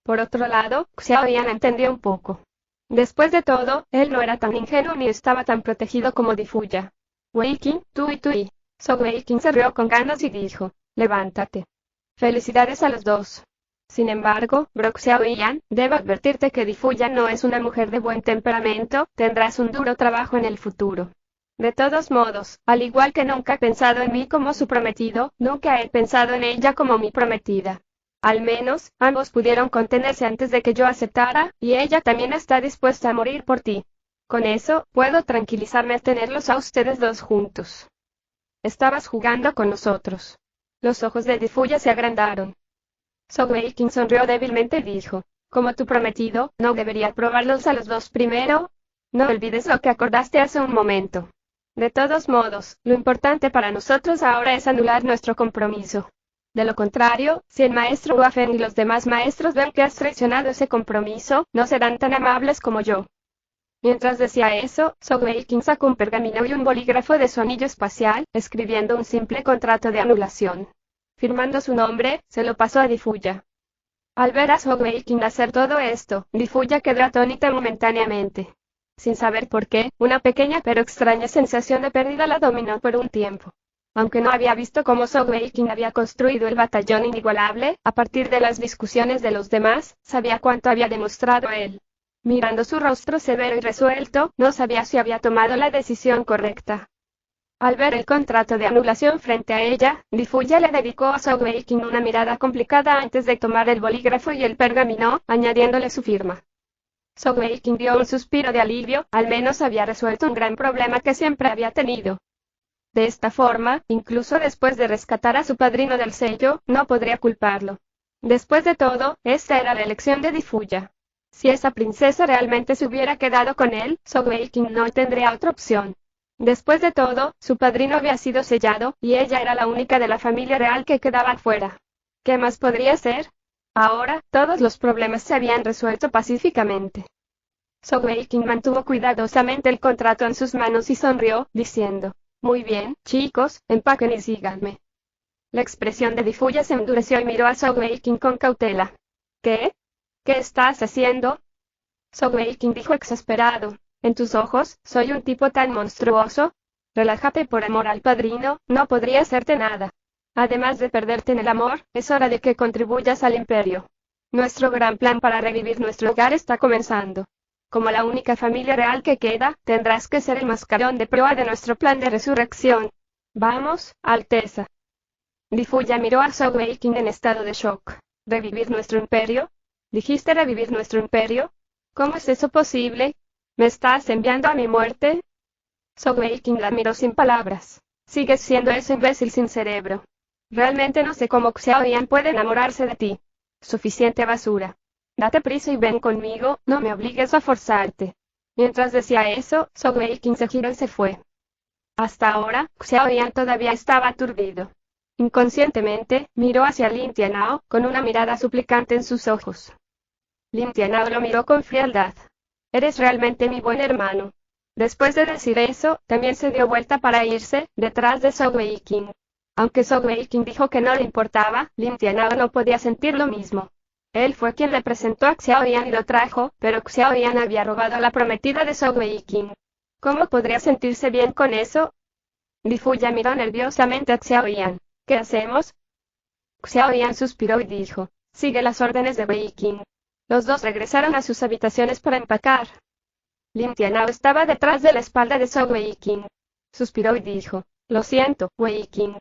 B: Por otro lado, Xiao Yan entendió un poco. Después de todo, él no era tan ingenuo ni estaba tan protegido como Di Fuya. Wei-King, tú y. So Wei-King se rió con ganas y dijo, levántate. Felicidades a los dos. Sin embargo, Bro Xiao Yan, debo advertirte que Di Fuya no es una mujer de buen temperamento, tendrás un duro trabajo en el futuro. De todos modos, al igual que nunca he pensado en mí como su prometido, nunca he pensado en ella como mi prometida. Al menos, ambos pudieron contenerse antes de que yo aceptara, y ella también está dispuesta a morir por ti. Con eso, puedo tranquilizarme al tenerlos a ustedes dos juntos. Estabas jugando con nosotros. Los ojos de Di Fuya se agrandaron. So Wei-King sonrió débilmente y dijo, como tu prometido, ¿no debería probarlos a los dos primero? No olvides lo que acordaste hace un momento. De todos modos, lo importante para nosotros ahora es anular nuestro compromiso. De lo contrario, si el maestro Wafen y los demás maestros ven que has traicionado ese compromiso, no serán tan amables como yo. Mientras decía eso, So Wei-King sacó un pergamino y un bolígrafo de su anillo espacial, escribiendo un simple contrato de anulación. Firmando su nombre, se lo pasó a Di Fuya. Al ver a Zhou Weiqing hacer todo esto, Li Fuya quedó atónita momentáneamente. Sin saber por qué, una pequeña pero extraña sensación de pérdida la dominó por un tiempo. Aunque no había visto cómo Zhou Weiqing había construido el batallón inigualable, a partir de las discusiones de los demás, sabía cuánto había demostrado él. Mirando su rostro severo y resuelto, no sabía si había tomado la decisión correcta. Al ver el contrato de anulación frente a ella, Li Fuya le dedicó a Zhou Weiqing una mirada complicada antes de tomar el bolígrafo y el pergamino, añadiéndole su firma. Zhou Weiqing dio un suspiro de alivio, al menos había resuelto un gran problema que siempre había tenido. De esta forma, incluso después de rescatar a su padrino del sello, no podría culparlo. Después de todo, esta era la elección de Li Fuya. Si esa princesa realmente se hubiera quedado con él, Zhou Weiqing no tendría otra opción. Después de todo, su padrino había sido sellado, y ella era la única de la familia real que quedaba fuera. ¿Qué más podría ser? Ahora, todos los problemas se habían resuelto pacíficamente. Zhou Weiqing mantuvo cuidadosamente el contrato en sus manos y sonrió, diciendo: «Muy bien, chicos, empaquen y síganme». La expresión de Li Fuya se endureció y miró a Zhou Weiqing con cautela. «¿Qué? ¿Qué estás haciendo?». Zhou Weiqing dijo exasperado: «En tus ojos, soy un tipo tan monstruoso. Relájate por amor al padrino, no podría hacerte nada. Además de perderte en el amor, es hora de que contribuyas al imperio. Nuestro gran plan para revivir nuestro hogar está comenzando. Como la única familia real que queda, tendrás que ser el mascarón de proa de nuestro plan de resurrección. Vamos, Alteza». Li Fuya miró a Zhou Weiqing en estado de shock. ¿Revivir nuestro imperio? ¿Dijiste revivir nuestro imperio? ¿Cómo es eso posible? ¿Me estás enviando a mi muerte? Zhou Weiqing la miró sin palabras. Sigues siendo ese imbécil sin cerebro. Realmente no sé cómo Xiao Yan puede enamorarse de ti. Suficiente basura. Date prisa y ven conmigo, no me obligues a forzarte. Mientras decía eso, Zhou Weiqing se giró y se fue. Hasta ahora, Xiao Yan todavía estaba aturdido. Inconscientemente, miró hacia Lin Tianao, con una mirada suplicante en sus ojos. Lin Tianao lo miró con frialdad. «Eres realmente mi buen hermano». Después de decir eso, también se dio vuelta para irse, detrás de Zhou Weiqing. Aunque Zhou Weiqing dijo que no le importaba, Lin Tianao no podía sentir lo mismo. Él fue quien le presentó a Xiao Yan y lo trajo, pero Xiao Yan había robado a la prometida de Zhou Weiqing. ¿Cómo podría sentirse bien con eso? Li Fuya miró nerviosamente a Xiao Yan. «¿Qué hacemos?». Xiao Yan suspiró y dijo: «Sigue las órdenes de Weiqing». Los dos regresaron a sus habitaciones para empacar. Lin Tianao estaba detrás de la espalda de Zhou Weiqing. Suspiró y dijo: «Lo siento, Weiqing.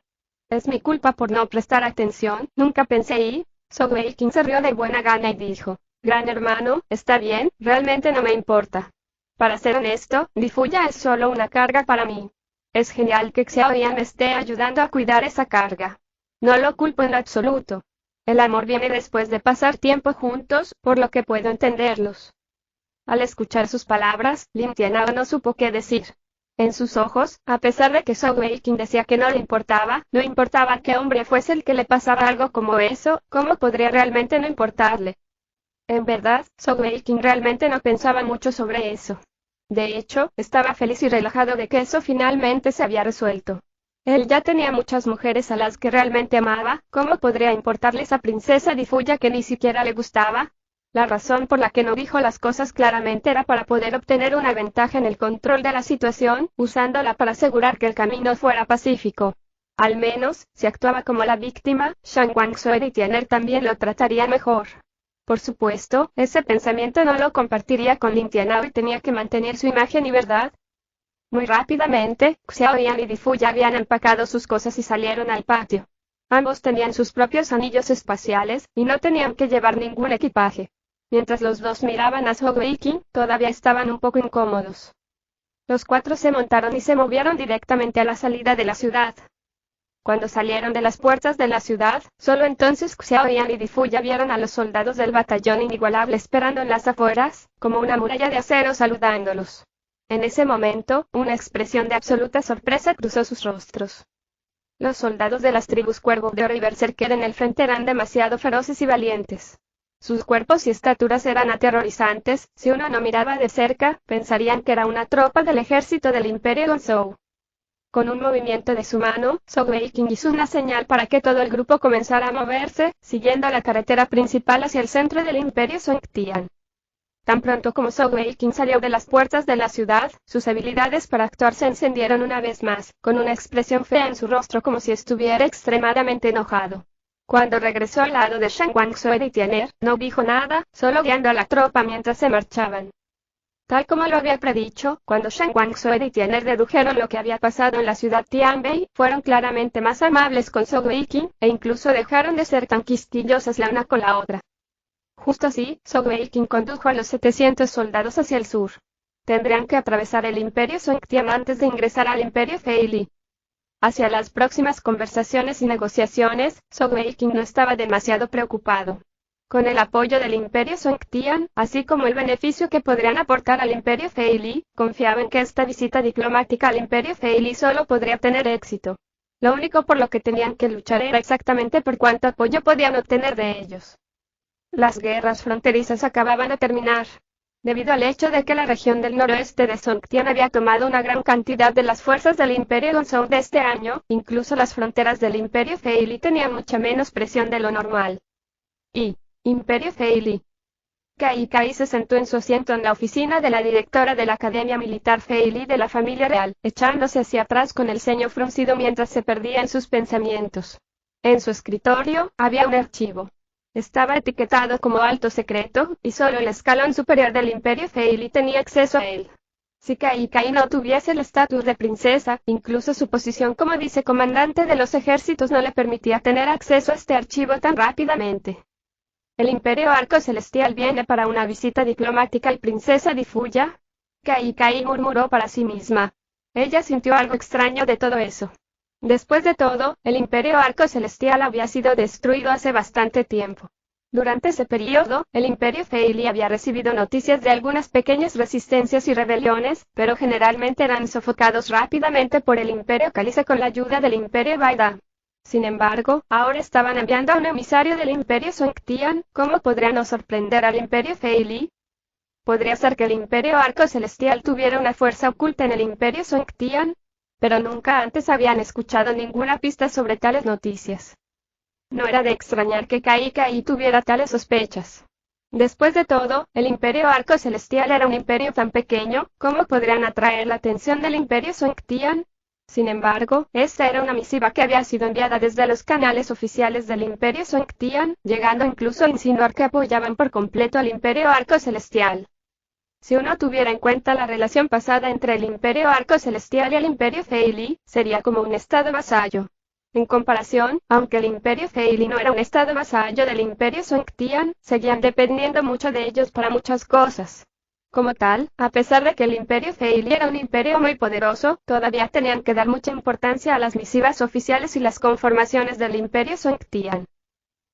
B: Es mi culpa por no prestar atención, nunca pensé y...». Zhou Weiqing se rió de buena gana y dijo: «Gran hermano, está bien, realmente no me importa. Para ser honesto, Li Fuya es solo una carga para mí. Es genial que Xiao Yan me esté ayudando a cuidar esa carga. No lo culpo en lo absoluto. El amor viene después de pasar tiempo juntos, por lo que puedo entenderlos». Al escuchar sus palabras, Lin Tianao no supo qué decir. En sus ojos, a pesar de que Zhou Weiqing decía que no le importaba, no importaba qué hombre fuese el que le pasara algo como eso, ¿cómo podría realmente no importarle? En verdad, Zhou Weiqing realmente no pensaba mucho sobre eso. De hecho, estaba feliz y relajado de que eso finalmente se había resuelto. Él ya tenía muchas mujeres a las que realmente amaba, ¿cómo podría importarle esa princesa Li Fuya que ni siquiera le gustaba? La razón por la que no dijo las cosas claramente era para poder obtener una ventaja en el control de la situación, usándola para asegurar que el camino fuera pacífico. Al menos, si actuaba como la víctima, Shang Guangzhou y Tianer también lo trataría mejor. Por supuesto, ese pensamiento no lo compartiría con Lin Tianao y tenía que mantener su imagen y verdad. Muy rápidamente, Xiao Yan y Li Fuya habían empacado sus cosas y salieron al patio. Ambos tenían sus propios anillos espaciales, y no tenían que llevar ningún equipaje. Mientras los dos miraban a Zhou Weiqing, todavía estaban un poco incómodos. Los cuatro se montaron y se movieron directamente a la salida de la ciudad. Cuando salieron de las puertas de la ciudad, solo entonces Xiao Yan y Li Fuya vieron a los soldados del batallón inigualable esperando en las afueras, como una muralla de acero saludándolos. En ese momento, una expresión de absoluta sorpresa cruzó sus rostros. Los soldados de las tribus Cuervo de Oro y Berserker en el frente eran demasiado feroces y valientes. Sus cuerpos y estaturas eran aterrorizantes, si uno no miraba de cerca, pensarían que era una tropa del ejército del Imperio Gonzhou. Con un movimiento de su mano, Sogweikin hizo una señal para que todo el grupo comenzara a moverse, siguiendo la carretera principal hacia el centro del Imperio Songtian. Tan pronto como Sogweikin salió de las puertas de la ciudad, sus habilidades para actuar se encendieron una vez más, con una expresión fea en su rostro como si estuviera extremadamente enojado. Cuando regresó al lado de Shen Guangzhou y Tianer, no dijo nada, solo guiando a la tropa mientras se marchaban. Tal como lo había predicho, cuando Shen Guangzhou y Tianer dedujeron lo que había pasado en la ciudad Tianbei, fueron claramente más amables con Sogweikin, e incluso dejaron de ser tan quisquillosas la una con la otra. Justo así, Sogweikin condujo a los 700 soldados hacia el sur. Tendrían que atravesar el Imperio Songtian antes de ingresar al Imperio Feili. Hacia las próximas conversaciones y negociaciones, Sogweikin no estaba demasiado preocupado. Con el apoyo del Imperio Songtian, así como el beneficio que podrían aportar al Imperio Feili, confiaba en que esta visita diplomática al Imperio Feili solo podría tener éxito. Lo único por lo que tenían que luchar era exactamente por cuánto apoyo podían obtener de ellos. Las guerras fronterizas acababan de terminar. Debido al hecho de que la región del noroeste de Songtian había tomado una gran cantidad de las fuerzas del Imperio Gongsun de este año, incluso las fronteras del Imperio Feili tenían mucha menos presión de lo normal. Imperio Feili. Kai se sentó en su asiento en la oficina de la directora de la Academia Militar Feili de la familia real, echándose hacia atrás con el ceño fruncido mientras se perdía en sus pensamientos. En su escritorio, había un archivo. Estaba etiquetado como alto secreto, y solo el escalón superior del Imperio Feili tenía acceso a él. Si Kai no tuviese el estatus de princesa, incluso su posición como vicecomandante de los ejércitos no le permitía tener acceso a este archivo tan rápidamente. El Imperio Arco Celestial viene para una visita diplomática al Princesa di Fuya. Kai murmuró para sí misma. Ella sintió algo extraño de todo eso. Después de todo, el Imperio Arco Celestial había sido destruido hace bastante tiempo. Durante ese periodo, el Imperio Feili había recibido noticias de algunas pequeñas resistencias y rebeliones, pero generalmente eran sofocados rápidamente por el Imperio Calice con la ayuda del Imperio Baida. Sin embargo, ahora estaban enviando a un emisario del Imperio Songtian. ¿Cómo podrían no sorprender al Imperio Feili? Podría ser que el Imperio Arco Celestial tuviera una fuerza oculta en el Imperio Songtian, pero nunca antes habían escuchado ninguna pista sobre tales noticias. No era de extrañar que Kai tuviera tales sospechas. Después de todo, el Imperio Arco Celestial era un imperio tan pequeño, ¿cómo podrían atraer la atención del Imperio Songtian? Sin embargo, esta era una misiva que había sido enviada desde los canales oficiales del Imperio Songtian, llegando incluso a insinuar que apoyaban por completo al Imperio Arco Celestial. Si uno tuviera en cuenta la relación pasada entre el Imperio Arco Celestial y el Imperio Feili, sería como un estado vasallo. En comparación, aunque el Imperio Feili no era un estado vasallo del Imperio Songtian, seguían dependiendo mucho de ellos para muchas cosas. Como tal, a pesar de que el Imperio Feili era un imperio muy poderoso, todavía tenían que dar mucha importancia a las misivas oficiales y las conformaciones del Imperio Songtian.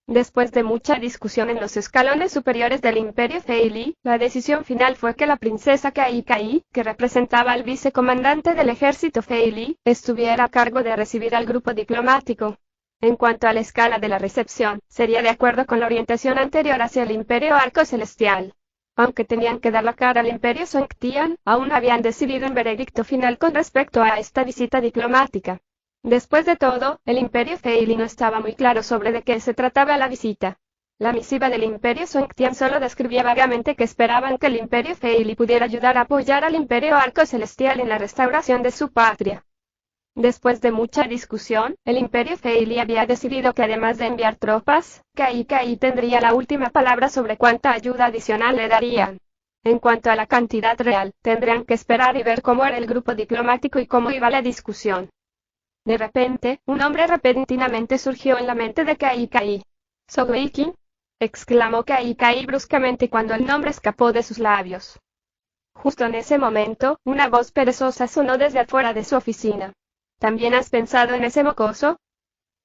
B: Después de mucha discusión en los escalones superiores del Imperio Feili, la decisión final fue que la princesa Kai, que representaba al vicecomandante del ejército Feili, estuviera a cargo de recibir al grupo diplomático. En cuanto a la escala de la recepción, sería de acuerdo con la orientación anterior hacia el Imperio Arco Celestial. Aunque tenían que dar la cara al Imperio Songtian, aún habían decidido un veredicto final con respecto a esta visita diplomática. Después de todo, el Imperio Feili no estaba muy claro sobre de qué se trataba la visita. La misiva del Imperio Songtian solo describía vagamente que esperaban que el Imperio Feili pudiera ayudar a apoyar al Imperio Arco Celestial en la restauración de su patria. Después de mucha discusión, el Imperio Feili había decidido que además de enviar tropas, Kai tendría la última palabra sobre cuánta ayuda adicional le darían. En cuanto a la cantidad real, tendrían que esperar y ver cómo era el grupo diplomático y cómo iba la discusión. De repente, un nombre repentinamente surgió en la mente de Kai. ¿Sogweikin? Exclamó Kai bruscamente cuando el nombre escapó de sus labios. Justo en ese momento, una voz perezosa sonó desde afuera de su oficina. ¿También has pensado en ese mocoso?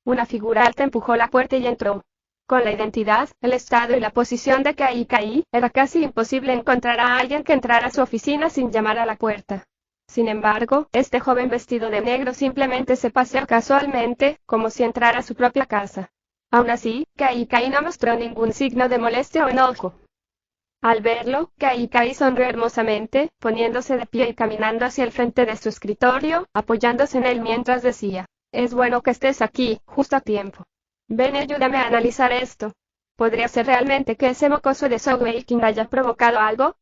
B: Una figura alta empujó la puerta y entró. Con la identidad, el estado y la posición de Kai, era casi imposible encontrar a alguien que entrara a su oficina sin llamar a la puerta. Sin embargo, este joven vestido de negro simplemente se paseó casualmente, como si entrara a su propia casa. Aún así, Kai no mostró ningún signo de molestia o enojo. Al verlo, Kai sonrió hermosamente, poniéndose de pie y caminando hacia el frente de su escritorio, apoyándose en él mientras decía, es bueno que estés aquí, justo a tiempo. Ven y ayúdame a analizar esto. ¿Podría ser realmente que ese mocoso de Sogeking haya provocado algo?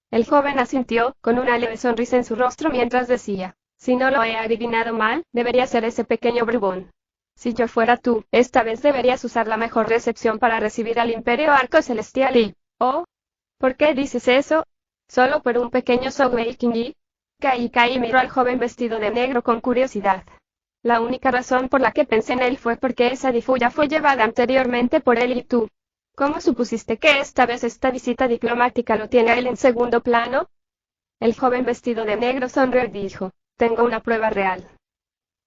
B: El joven asintió, con una leve sonrisa en su rostro mientras decía, si no lo he adivinado mal, debería ser ese pequeño bribón. Si yo fuera tú, esta vez deberías usar la mejor recepción para recibir al Imperio Arco Celestial y... ¿Oh? ¿Por qué dices eso? ¿Solo por un pequeño Sogeking y...? Kai miró al joven vestido de negro con curiosidad. La única razón por la que pensé en él fue porque esa difulla fue llevada anteriormente por él y tú. ¿Cómo supusiste que esta vez esta visita diplomática lo tiene a él en segundo plano? El joven vestido de negro sonrió y dijo, tengo una prueba real.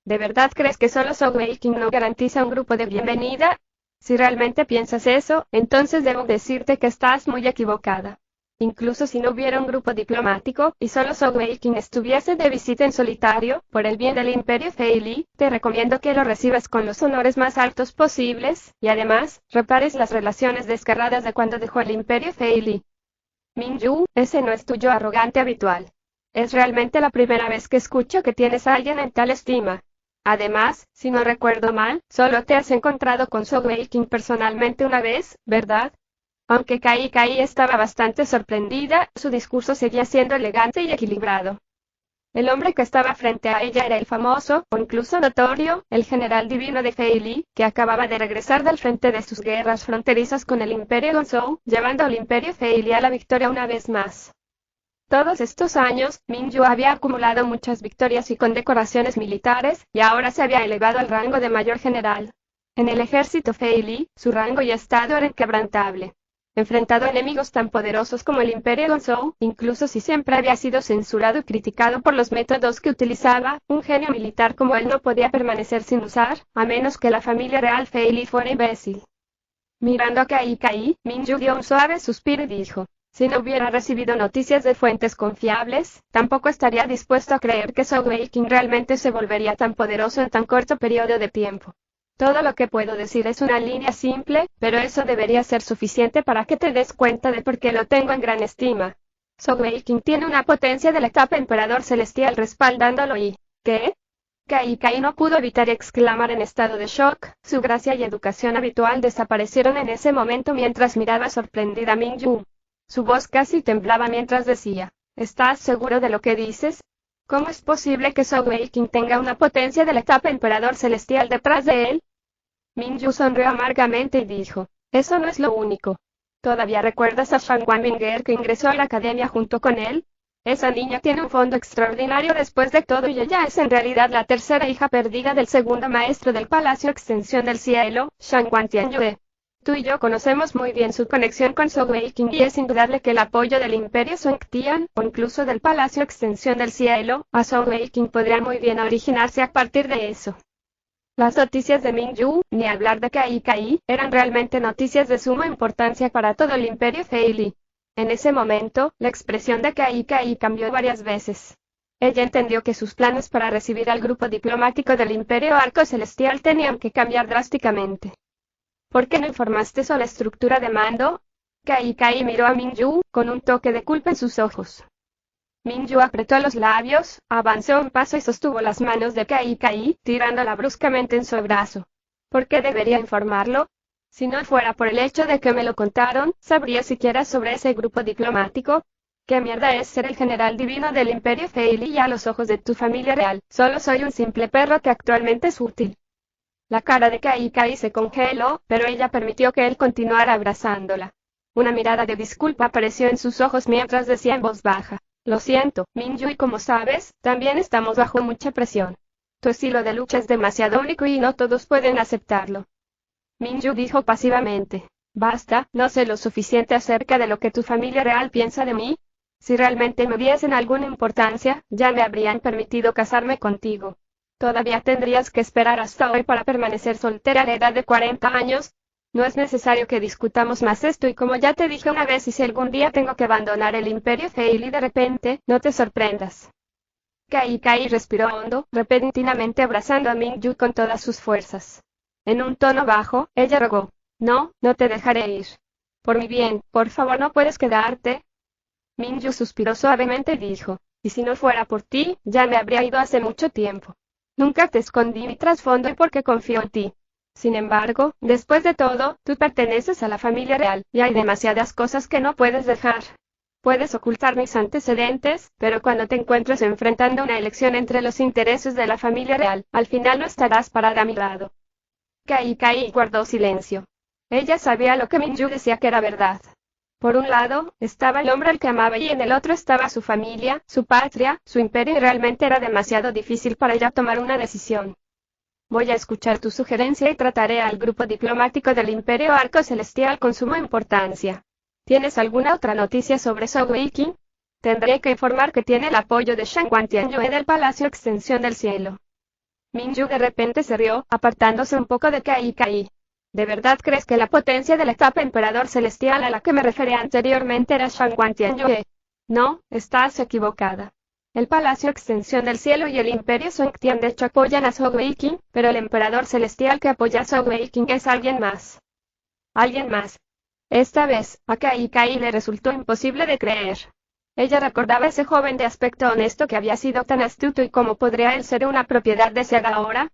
B: ¿De verdad crees que solo Sogeking no garantiza un grupo de bienvenida? Si realmente piensas eso, entonces debo decirte que estás muy equivocada. Incluso si no hubiera un grupo diplomático, y solo Sogeking estuviese de visita en solitario, por el bien del Imperio Feili, te recomiendo que lo recibas con los honores más altos posibles, y además, repares las relaciones desgarradas de cuando dejó el Imperio Feili. Minju, ese no es tu yo arrogante habitual. Es realmente la primera vez que escucho que tienes a alguien en tal estima. Además, si no recuerdo mal, solo te has encontrado con Sogeking personalmente una vez, ¿verdad? Aunque Kai estaba bastante sorprendida, su discurso seguía siendo elegante y equilibrado. El hombre que estaba frente a ella era el famoso, o incluso notorio, el general divino de Feili, que acababa de regresar del frente de sus guerras fronterizas con el Imperio Gonzou, llevando al Imperio Feili a la victoria una vez más. Todos estos años, Minju había acumulado muchas victorias y condecoraciones militares, y ahora se había elevado al rango de mayor general. En el ejército Feili, su rango y estado era inquebrantable. Enfrentado a enemigos tan poderosos como el Imperio Gonzou, incluso si siempre había sido censurado y criticado por los métodos que utilizaba, un genio militar como él no podía permanecer sin usar, a menos que la familia real Feili fuera imbécil. Mirando a Kai, Minju dio un suave suspiro y dijo, si no hubiera recibido noticias de fuentes confiables, tampoco estaría dispuesto a creer que Sogeking realmente se volvería tan poderoso en tan corto periodo de tiempo. Todo lo que puedo decir es una línea simple, pero eso debería ser suficiente para que te des cuenta de por qué lo tengo en gran estima. Sogeking tiene una potencia del etapa emperador celestial respaldándolo y... ¿qué? Kai no pudo evitar exclamar en estado de shock, su gracia y educación habitual desaparecieron en ese momento mientras miraba sorprendida a Minju. Su voz casi temblaba mientras decía, ¿estás seguro de lo que dices? ¿Cómo es posible que Sogeking tenga una potencia del etapa emperador celestial detrás de él? Minju sonrió amargamente y dijo, eso no es lo único. ¿Todavía recuerdas a Shang Wanbinger que ingresó a la academia junto con él? Esa niña tiene un fondo extraordinario después de todo y ella es en realidad la tercera hija perdida del segundo maestro del Palacio Extensión del Cielo, Shang Wantianyue. Tú y yo conocemos muy bien su conexión con Sogeking y es indudable que el apoyo del Imperio Songtian, o incluso del Palacio Extensión del Cielo, a Sogeking podría muy bien originarse a partir de eso. Las noticias de Minju, ni hablar de Kai, eran realmente noticias de suma importancia para todo el Imperio Feili. En ese momento, la expresión de Kai cambió varias veces. Ella entendió que sus planes para recibir al grupo diplomático del Imperio Arco Celestial tenían que cambiar drásticamente. ¿Por qué no informaste sobre la estructura de mando? Kai miró a Minju, con un toque de culpa en sus ojos. Minju apretó los labios, avanzó un paso y sostuvo las manos de Kai, tirándola bruscamente en su brazo. ¿Por qué debería informarlo? Si no fuera por el hecho de que me lo contaron, ¿sabría siquiera sobre ese grupo diplomático? ¿Qué mierda es ser el general divino del Imperio Feili y a los ojos de tu familia real? Solo soy un simple perro que actualmente es útil. La cara de Kai se congeló, pero ella permitió que él continuara abrazándola. Una mirada de disculpa apareció en sus ojos mientras decía en voz baja. Lo siento, Minju, y como sabes, también estamos bajo mucha presión. Tu estilo de lucha es demasiado único y no todos pueden aceptarlo. Minju dijo pasivamente. Basta, no sé lo suficiente acerca de lo que tu familia real piensa de mí. Si realmente me diesen alguna importancia, ya me habrían permitido casarme contigo. Todavía tendrías que esperar hasta hoy para permanecer soltera a la edad de 40 años. No es necesario que discutamos más esto y como ya te dije una vez y si algún día tengo que abandonar el Imperio Feili de repente, no te sorprendas. Kai respiró hondo, repentinamente abrazando a Minju con todas sus fuerzas. En un tono bajo, ella rogó. No te dejaré ir. Por mi bien, por favor no puedes quedarte. Minju suspiró suavemente y dijo, y si no fuera por ti, ya me habría ido hace mucho tiempo. Nunca te escondí mi trasfondo y porque confío en ti. Sin embargo, después de todo, tú perteneces a la familia real, y hay demasiadas cosas que no puedes dejar. Puedes ocultar mis antecedentes, pero cuando te encuentres enfrentando una elección entre los intereses de la familia real, al final no estarás parada a mi lado. Kai guardó silencio. Ella sabía lo que Minju decía que era verdad. Por un lado, estaba el hombre al que amaba y en el otro estaba su familia, su patria, su imperio y realmente era demasiado difícil para ella tomar una decisión. Voy a escuchar tu sugerencia y trataré al grupo diplomático del Imperio Arco Celestial con suma importancia. ¿Tienes alguna otra noticia sobre Zhou Weiqing? Tendré que informar que tiene el apoyo de Shangguan Tianyue del Palacio Extensión del Cielo. Minju de repente se rió, apartándose un poco de Kai. ¿De verdad crees que la potencia de la etapa Emperador Celestial a la que me refería anteriormente era Shangguan Tianyue? No, estás equivocada. El Palacio Extensión del Cielo y el Imperio Songtian de hecho apoyan a Zhou Weiqing, pero el Emperador Celestial que apoya a Zhou Weiqing es alguien más. Alguien más. Esta vez, a Kai le resultó imposible de creer. Ella recordaba a ese joven de aspecto honesto que había sido tan astuto y cómo podría él ser una propiedad de Sega ahora.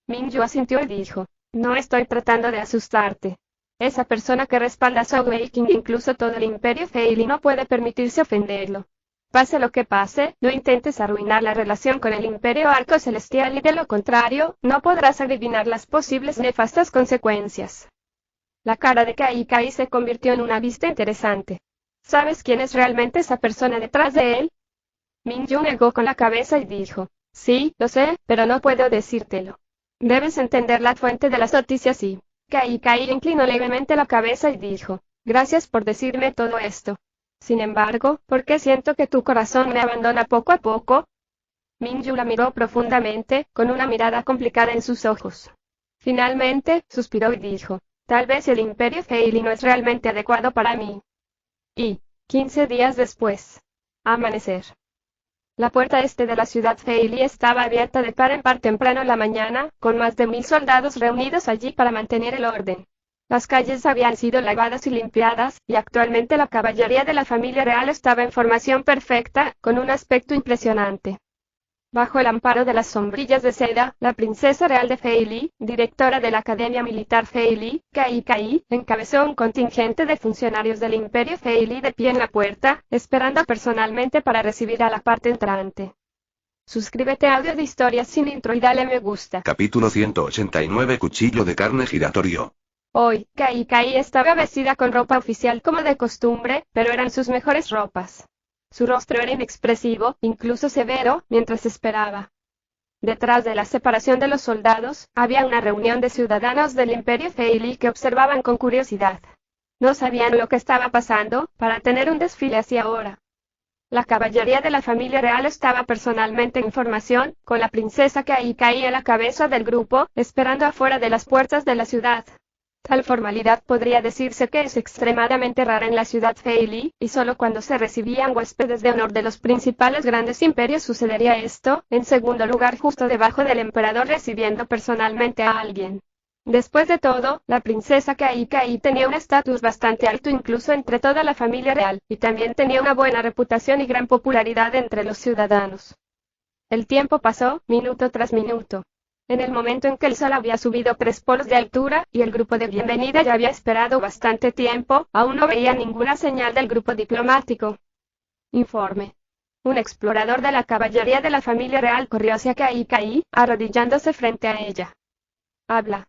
B: Minju asintió y dijo, no estoy tratando de asustarte. Esa persona que respalda a Zhou Weiqing e incluso todo el Imperio Feili no puede permitirse ofenderlo. Pase lo que pase, no intentes arruinar la relación con el Imperio Arco Celestial y de lo contrario, no podrás adivinar las posibles nefastas consecuencias. La cara de Kai se convirtió en una vista interesante. ¿Sabes quién es realmente esa persona detrás de él? Minju negó con la cabeza y dijo, sí, lo sé, pero no puedo decírtelo. Debes entender la fuente de las noticias y... Kai inclinó levemente la cabeza y dijo, gracias por decirme todo esto. Sin embargo, ¿por qué siento que tu corazón me abandona poco a poco? Minju la miró profundamente, con una mirada complicada en sus ojos. Finalmente, suspiró y dijo, tal vez el Imperio Feili no es realmente adecuado para mí. Y, 15 días después. Amanecer. La puerta este de la ciudad Feili estaba abierta de par en par temprano en la mañana, con más de 1000 soldados reunidos allí para mantener el orden. Las calles habían sido lavadas y limpiadas, y actualmente la caballería de la familia real estaba en formación perfecta, con un aspecto impresionante. Bajo el amparo de las sombrillas de seda, la princesa real de Feili, directora de la Academia Militar Feili, Kai, encabezó un contingente de funcionarios del Imperio Feili de pie en la puerta, esperando personalmente para recibir a la parte entrante. Suscríbete a Audio de Historias sin intro y dale me gusta.
A: Capítulo 189 Cuchillo de carne giratorio.
B: Hoy, Kai estaba vestida con ropa oficial como de costumbre, pero eran sus mejores ropas. Su rostro era inexpresivo, incluso severo, mientras esperaba. Detrás de la separación de los soldados, había una reunión de ciudadanos del Imperio Feili que observaban con curiosidad. No sabían lo que estaba pasando, para tener un desfile así ahora. La caballería de la familia real estaba personalmente en formación, con la princesa Kai a la cabeza del grupo, esperando afuera de las puertas de la ciudad. Tal formalidad podría decirse que es extremadamente rara en la ciudad Feili, y solo cuando se recibían huéspedes de honor de los principales grandes imperios sucedería esto, en segundo lugar justo debajo del emperador recibiendo personalmente a alguien. Después de todo, la princesa Kai tenía un estatus bastante alto incluso entre toda la familia real, y también tenía una buena reputación y gran popularidad entre los ciudadanos. El tiempo pasó, minuto tras minuto. En el momento en que el sol había subido 3 polos de altura, y el grupo de bienvenida ya había esperado bastante tiempo, aún no veía ninguna señal del grupo diplomático. Informe. Un explorador de la caballería de la familia real corrió hacia Kai, arrodillándose frente a ella. Habla.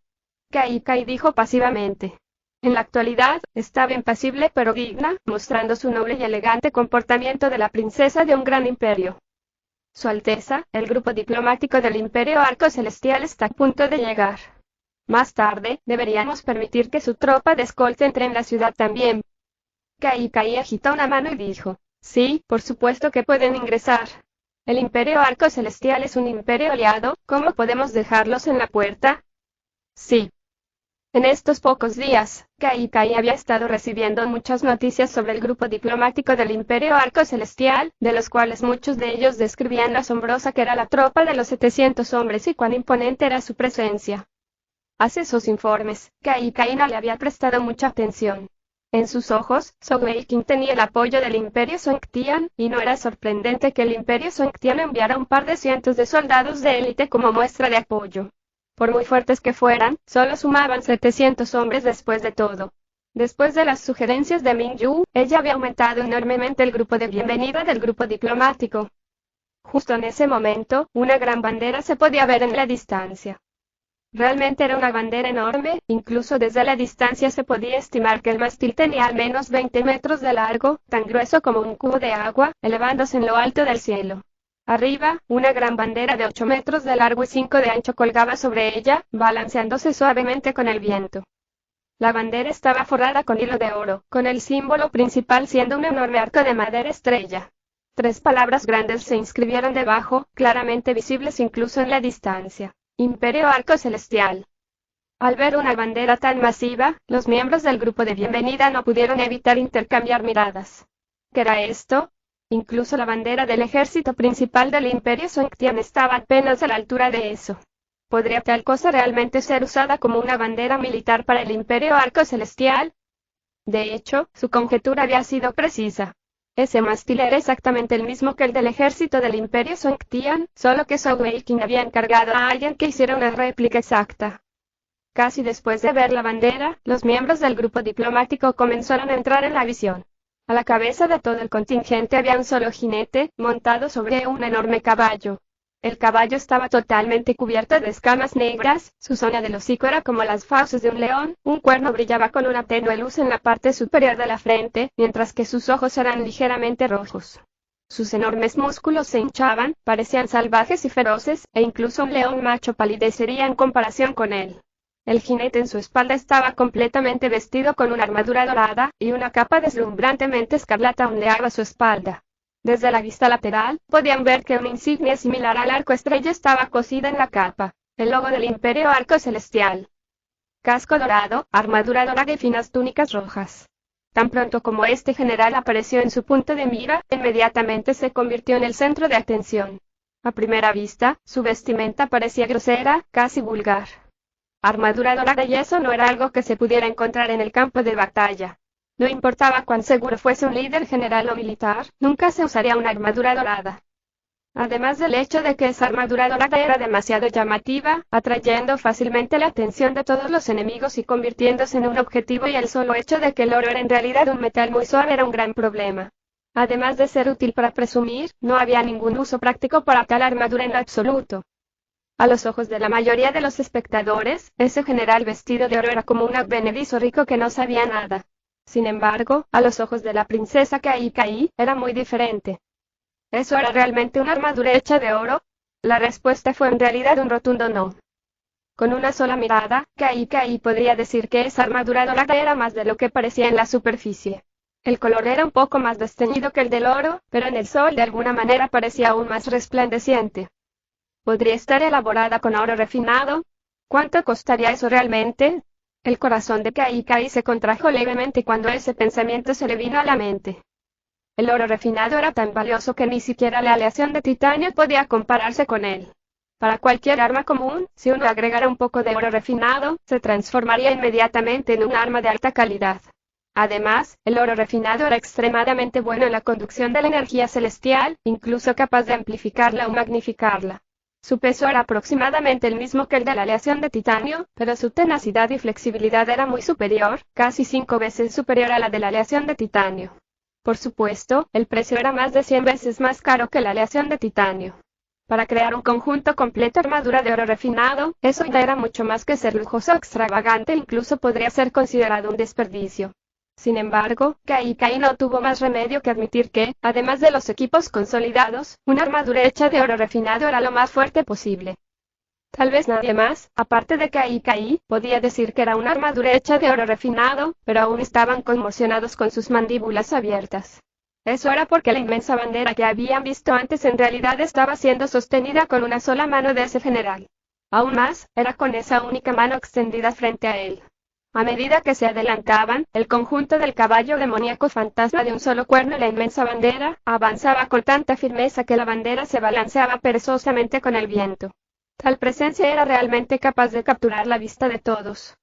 B: Kai dijo pasivamente. En la actualidad, estaba impasible pero digna, mostrando su noble y elegante comportamiento de la princesa de un gran imperio. Su Alteza, el grupo diplomático del Imperio Arco Celestial está a punto de llegar. Más tarde, deberíamos permitir que su tropa de escolta entre en la ciudad también. Kai agitó una mano y dijo, sí, por supuesto que pueden ingresar. El Imperio Arco Celestial es un imperio aliado, ¿cómo podemos dejarlos en la puerta? Sí. En estos pocos días, Kai había estado recibiendo muchas noticias sobre el grupo diplomático del Imperio Arco Celestial, de los cuales muchos de ellos describían lo asombrosa que era la tropa de los 700 hombres y cuán imponente era su presencia. Hacia esos informes, Kai no le había prestado mucha atención. En sus ojos, Sogweikin tenía el apoyo del Imperio Songtian, y no era sorprendente que el Imperio Songtian enviara un par de cientos de soldados de élite como muestra de apoyo. Por muy fuertes que fueran, solo sumaban 700 hombres después de todo. Después de las sugerencias de Ming-yu, ella había aumentado enormemente el grupo de bienvenida del grupo diplomático. Justo en ese momento, una gran bandera se podía ver en la distancia. Realmente era una bandera enorme, incluso desde la distancia se podía estimar que el mástil tenía al menos 20 metros de largo, tan grueso como un cubo de agua, elevándose en lo alto del cielo. Arriba, una gran bandera de 8 metros de largo y 5 de ancho colgaba sobre ella, balanceándose suavemente con el viento. La bandera estaba forrada con hilo de oro, con el símbolo principal siendo un enorme arco de madera estrella. 3 palabras grandes se inscribieron debajo, claramente visibles incluso en la distancia. Imperio Arco Celestial. Al ver una bandera tan masiva, los miembros del grupo de bienvenida no pudieron evitar intercambiar miradas. ¿Qué era esto? Incluso la bandera del ejército principal del Imperio Songtian estaba apenas a la altura de eso. ¿Podría tal cosa realmente ser usada como una bandera militar para el Imperio Arco Celestial? De hecho, su conjetura había sido precisa. Ese mástil era exactamente el mismo que el del ejército del Imperio Songtian, solo que Sogweikin había encargado a alguien que hiciera una réplica exacta. Casi después de ver la bandera, los miembros del grupo diplomático comenzaron a entrar en la visión. A la cabeza de todo el contingente había un solo jinete, montado sobre un enorme caballo. El caballo estaba totalmente cubierto de escamas negras, su zona del hocico era como las fauces de un león, un cuerno brillaba con una tenue luz en la parte superior de la frente, mientras que sus ojos eran ligeramente rojos. Sus enormes músculos se hinchaban, parecían salvajes y feroces, e incluso un león macho palidecería en comparación con él. El jinete en su espalda estaba completamente vestido con una armadura dorada, y una capa deslumbrantemente escarlata ondeaba su espalda. Desde la vista lateral, podían ver que una insignia similar al arco estrella estaba cosida en la capa, el logo del Imperio Arco Celestial. Casco dorado, armadura dorada y finas túnicas rojas. Tan pronto como este general apareció en su punto de mira, inmediatamente se convirtió en el centro de atención. A primera vista, su vestimenta parecía grosera, casi vulgar. Armadura dorada y eso no era algo que se pudiera encontrar en el campo de batalla. No importaba cuán seguro fuese un líder general o militar, nunca se usaría una armadura dorada. Además del hecho de que esa armadura dorada era demasiado llamativa, atrayendo fácilmente la atención de todos los enemigos y convirtiéndose en un objetivo, y el solo hecho de que el oro era en realidad un metal muy suave era un gran problema. Además de ser útil para presumir, no había ningún uso práctico para tal armadura en lo absoluto. A los ojos de la mayoría de los espectadores, ese general vestido de oro era como un advenedizo rico que no sabía nada. Sin embargo, a los ojos de la princesa Kai, era muy diferente. ¿Eso era realmente una armadura hecha de oro? La respuesta fue en realidad un rotundo no. Con una sola mirada, Kai podría decir que esa armadura dorada era más de lo que parecía en la superficie. El color era un poco más desteñido que el del oro, pero en el sol de alguna manera parecía aún más resplandeciente. ¿Podría estar elaborada con oro refinado? ¿Cuánto costaría eso realmente? El corazón de Kai se contrajo levemente cuando ese pensamiento se le vino a la mente. El oro refinado era tan valioso que ni siquiera la aleación de titanio podía compararse con él. Para cualquier arma común, si uno agregara un poco de oro refinado, se transformaría inmediatamente en un arma de alta calidad. Además, el oro refinado era extremadamente bueno en la conducción de la energía celestial, incluso capaz de amplificarla o magnificarla. Su peso era aproximadamente el mismo que el de la aleación de titanio, pero su tenacidad y flexibilidad era muy superior, casi 5 veces superior a la de la aleación de titanio. Por supuesto, el precio era más de 100 veces más caro que la aleación de titanio. Para crear un conjunto completo de armadura de oro refinado, eso ya era mucho más que ser lujoso o extravagante, incluso podría ser considerado un desperdicio. Sin embargo, Kai no tuvo más remedio que admitir que, además de los equipos consolidados, una armadura hecha de oro refinado era lo más fuerte posible. Tal vez nadie más, aparte de Kai, podía decir que era una armadura hecha de oro refinado, pero aún estaban conmocionados con sus mandíbulas abiertas. Eso era porque la inmensa bandera que habían visto antes en realidad estaba siendo sostenida con una sola mano de ese general. Aún más, era con esa única mano extendida frente a él. A medida que se adelantaban, el conjunto del caballo demoníaco fantasma de un solo cuerno y la inmensa bandera, avanzaba con tanta firmeza que la bandera se balanceaba perezosamente con el viento. Tal presencia era realmente capaz de capturar la vista de todos.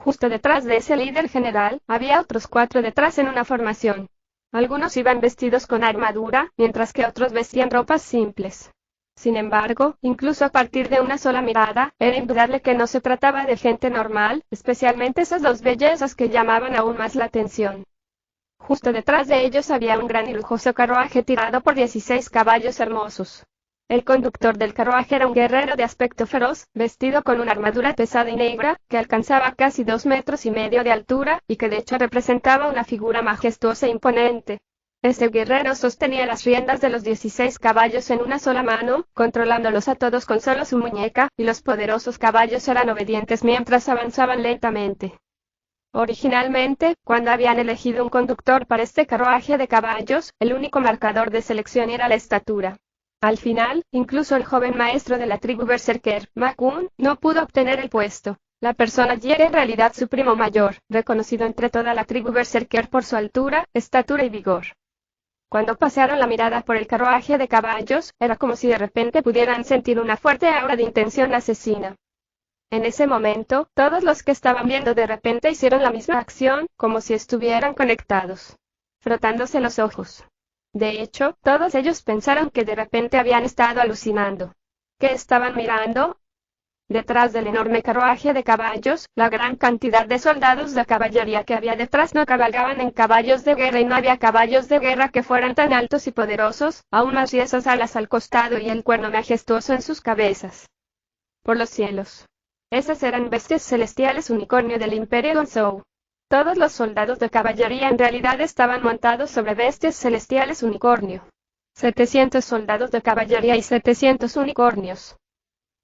B: Justo detrás de ese líder general, había otros 4 detrás en una formación. Algunos iban vestidos con armadura, mientras que otros vestían ropas simples. Sin embargo, incluso a partir de una sola mirada, era indudable que no se trataba de gente normal, especialmente esas 2 bellezas que llamaban aún más la atención. Justo detrás de ellos había un gran y lujoso carruaje tirado por 16 caballos hermosos. El conductor del carruaje era un guerrero de aspecto feroz, vestido con una armadura pesada y negra, que alcanzaba casi 2,5 metros de altura, y que de hecho representaba una figura majestuosa e imponente. Este guerrero sostenía las riendas de los 16 caballos en una sola mano, controlándolos a todos con solo su muñeca, y los poderosos caballos eran obedientes mientras avanzaban lentamente. Originalmente, cuando habían elegido un conductor para este carruaje de caballos, el único marcador de selección era la estatura. Al final, incluso el joven maestro de la tribu Berserker, Makun, no pudo obtener el puesto. La persona allí era en realidad su primo mayor, reconocido entre toda la tribu Berserker por su altura, estatura y vigor. Cuando pasearon la mirada por el carruaje de caballos, era como si de repente pudieran sentir una fuerte aura de intención asesina. En ese momento, todos los que estaban viendo de repente hicieron la misma acción, como si estuvieran conectados, frotándose los ojos. De hecho, todos ellos pensaron que de repente habían estado alucinando. ¿Qué estaban mirando? Detrás del enorme carruaje de caballos, la gran cantidad de soldados de caballería que había detrás no cabalgaban en caballos de guerra y no había caballos de guerra que fueran tan altos y poderosos, aún más y esas alas al costado y el cuerno majestuoso en sus cabezas. Por los cielos. Esas eran bestias celestiales unicornio del Imperio Gonzou. Todos los soldados de caballería en realidad estaban montados sobre bestias celestiales unicornio. 700 soldados de caballería y 700 unicornios.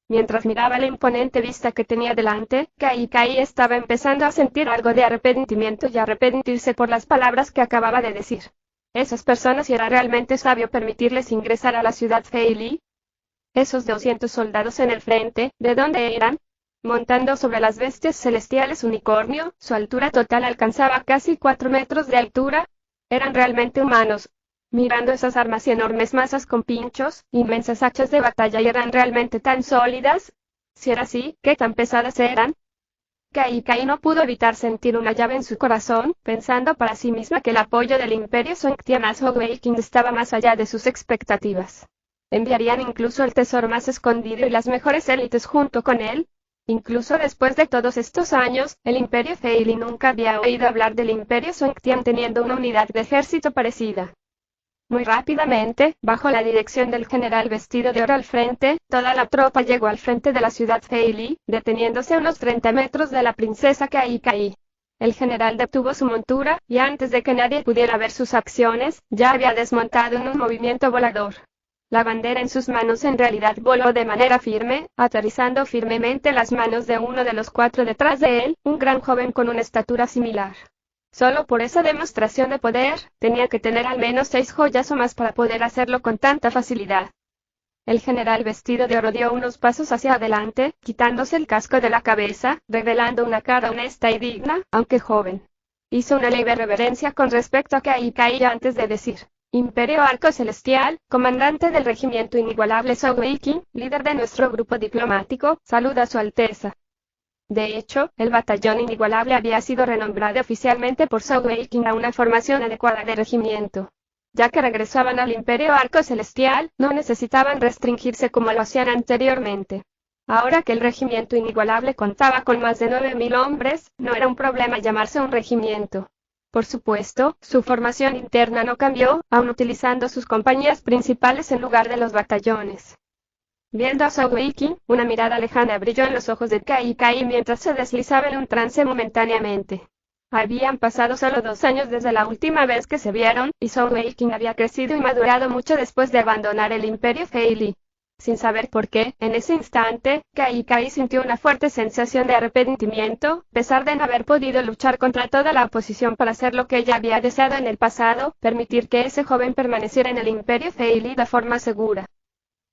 B: Mientras miraba la imponente vista que tenía delante, Kai estaba empezando a sentir algo de arrepentimiento y a arrepentirse por las palabras que acababa de decir. Esas personas, ¿y era realmente sabio permitirles ingresar a la ciudad Fei Li? Esos 200 soldados en el frente, ¿de dónde eran? Montando sobre las bestias celestiales unicornio, su altura total alcanzaba casi 4 metros de altura. Eran realmente humanos. Mirando esas armas y enormes masas con pinchos, inmensas hachas de batalla, y eran realmente tan sólidas. Si era así, ¿qué tan pesadas eran? Kai no pudo evitar sentir una llave en su corazón, pensando para sí misma que el apoyo del Imperio Songtian a Sogeking estaba más allá de sus expectativas. Enviarían incluso el tesoro más escondido y las mejores élites junto con él. Incluso después de todos estos años, el Imperio Fei Li nunca había oído hablar del Imperio Songtian teniendo una unidad de ejército parecida. Muy rápidamente, bajo la dirección del general vestido de oro al frente, toda la tropa llegó al frente de la ciudad Fei Li, deteniéndose a unos 30 metros de la princesa Kai. El general detuvo su montura, y antes de que nadie pudiera ver sus acciones, ya había desmontado en un movimiento volador. La bandera en sus manos en realidad voló de manera firme, aterrizando firmemente en las manos de uno de los 4 detrás de él, un gran joven con una estatura similar. Solo por esa demostración de poder, tenía que tener al menos 6 joyas o más para poder hacerlo con tanta facilidad. El general vestido de oro dio unos pasos hacia adelante, quitándose el casco de la cabeza, revelando una cara honesta y digna, aunque joven. Hizo una leve reverencia con respecto a Kai antes de decir: Imperio Arco Celestial, comandante del regimiento inigualable Sogeking, líder de nuestro grupo diplomático, saluda a su Alteza. De hecho, el batallón inigualable había sido renombrado oficialmente por Sogeking a una formación adecuada de regimiento. Ya que regresaban al Imperio Arco Celestial, no necesitaban restringirse como lo hacían anteriormente. Ahora que el regimiento inigualable contaba con más de 9,000 hombres, no era un problema llamarse un regimiento. Por supuesto, su formación interna no cambió, aún utilizando sus compañías principales en lugar de los batallones. Viendo a Sogeking, una mirada lejana brilló en los ojos de Kai mientras se deslizaba en un trance momentáneamente. Habían pasado solo 2 años desde la última vez que se vieron, y Sogeking había crecido y madurado mucho después de abandonar el Imperio Fei Li. Sin saber por qué, en ese instante, Kai sintió una fuerte sensación de arrepentimiento, a pesar de no haber podido luchar contra toda la oposición para hacer lo que ella había deseado en el pasado, permitir que ese joven permaneciera en el Imperio Fei Li de forma segura.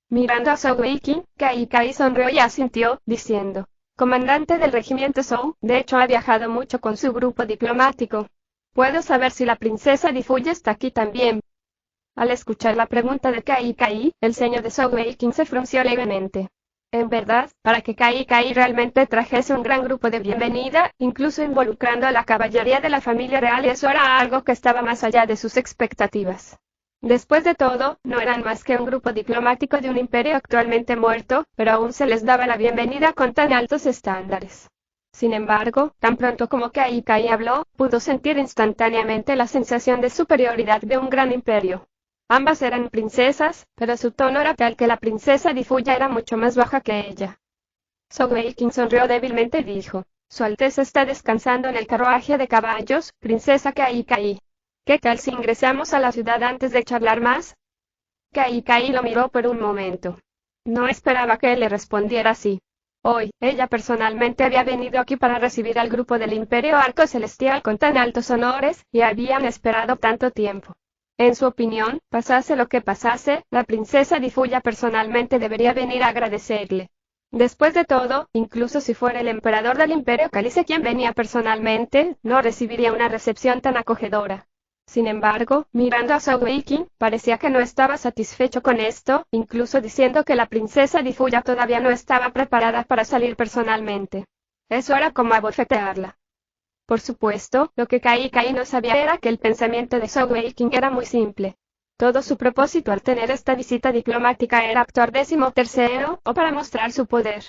B: Mirando a Sogeking, Kai sonrió y asintió, diciendo: Comandante del regimiento Zhou, de hecho ha viajado mucho con su grupo diplomático. ¿Puedo saber si la princesa Difuye está aquí también? Al escuchar la pregunta de Kai, el ceño de Sogeking se frunció levemente. En verdad, para que Kai realmente trajese un gran grupo de bienvenida, incluso involucrando a la caballería de la familia real, eso era algo que estaba más allá de sus expectativas. Después de todo, no eran más que un grupo diplomático de un imperio actualmente muerto, pero aún se les daba la bienvenida con tan altos estándares. Sin embargo, tan pronto como Kai habló, pudo sentir instantáneamente la sensación de superioridad de un gran imperio. Ambas eran princesas, pero su tono era tal que la princesa Di Fuya era mucho más baja que ella. Zhou Weiqing sonrió débilmente y dijo: Su Alteza está descansando en el carruaje de caballos, princesa Kai. ¿Qué tal si ingresamos a la ciudad antes de charlar más? Kai lo miró por un momento. No esperaba que él le respondiera así. Hoy, ella personalmente había venido aquí para recibir al grupo del Imperio Arco Celestial con tan altos honores, y habían esperado tanto tiempo. En su opinión, pasase lo que pasase, la princesa Di Fuya personalmente debería venir a agradecerle. Después de todo, incluso si fuera el emperador del Imperio Cálice quien venía personalmente, no recibiría una recepción tan acogedora. Sin embargo, mirando a Zhou Weiqing, parecía que no estaba satisfecho con esto, incluso diciendo que la princesa Di Fuya todavía no estaba preparada para salir personalmente. Eso era como abofetearla. Por supuesto, lo que Kai no sabía era que el pensamiento de Zhou Weiqing era muy simple. Todo su propósito al tener esta visita diplomática era actuar 13º, o para mostrar su poder.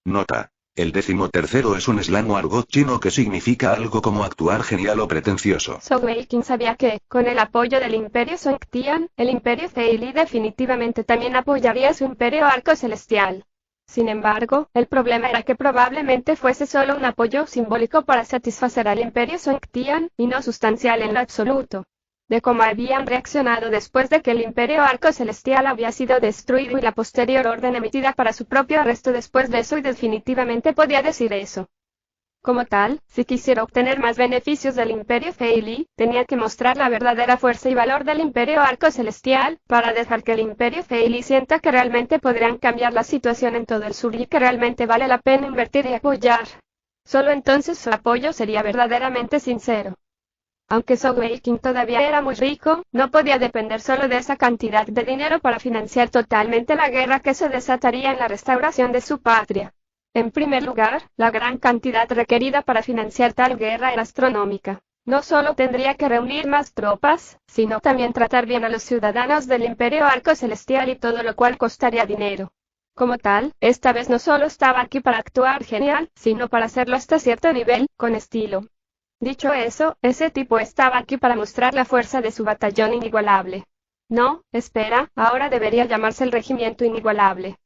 A: Nota. El 13º es un slang o argot chino que significa algo como actuar genial o pretencioso.
B: Zhou Weiqing sabía que, con el apoyo del Imperio Song Tian, el Imperio Feili definitivamente también apoyaría su Imperio Arco Celestial. Sin embargo, el problema era que probablemente fuese solo un apoyo simbólico para satisfacer al Imperio Song Tian, y no sustancial en lo absoluto. De cómo habían reaccionado después de que el Imperio Arco Celestial había sido destruido y la posterior orden emitida para su propio arresto después de eso, y definitivamente podía decir eso. Como tal, si quisiera obtener más beneficios del Imperio Feili, tenía que mostrar la verdadera fuerza y valor del Imperio Arco Celestial, para dejar que el Imperio Feili sienta que realmente podrían cambiar la situación en todo el sur y que realmente vale la pena invertir y apoyar. Solo entonces su apoyo sería verdaderamente sincero. Aunque Zhou Weiqing todavía era muy rico, no podía depender solo de esa cantidad de dinero para financiar totalmente la guerra que se desataría en la restauración de su patria. En primer lugar, la gran cantidad requerida para financiar tal guerra era astronómica. No solo tendría que reunir más tropas, sino también tratar bien a los ciudadanos del Imperio Arco Celestial, y todo lo cual costaría dinero. Como tal, esta vez no solo estaba aquí para actuar genial, sino para hacerlo hasta cierto nivel, con estilo. Dicho eso, ese tipo estaba aquí para mostrar la fuerza de su batallón inigualable. No, espera, ahora debería llamarse el Regimiento Inigualable.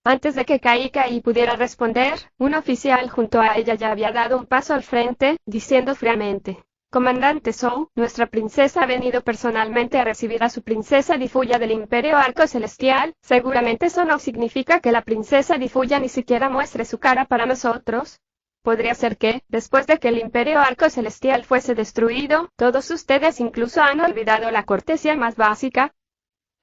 B: Antes de que Kai pudiera responder, un oficial junto a ella ya había dado un paso al frente, diciendo fríamente: Comandante Zhou, nuestra princesa ha venido personalmente a recibir a su princesa Di Fuya del Imperio Arco Celestial. Seguramente eso no significa que la princesa Di Fuya ni siquiera muestre su cara para nosotros. Podría ser que, después de que el Imperio Arco Celestial fuese destruido, todos ustedes incluso han olvidado la cortesía más básica.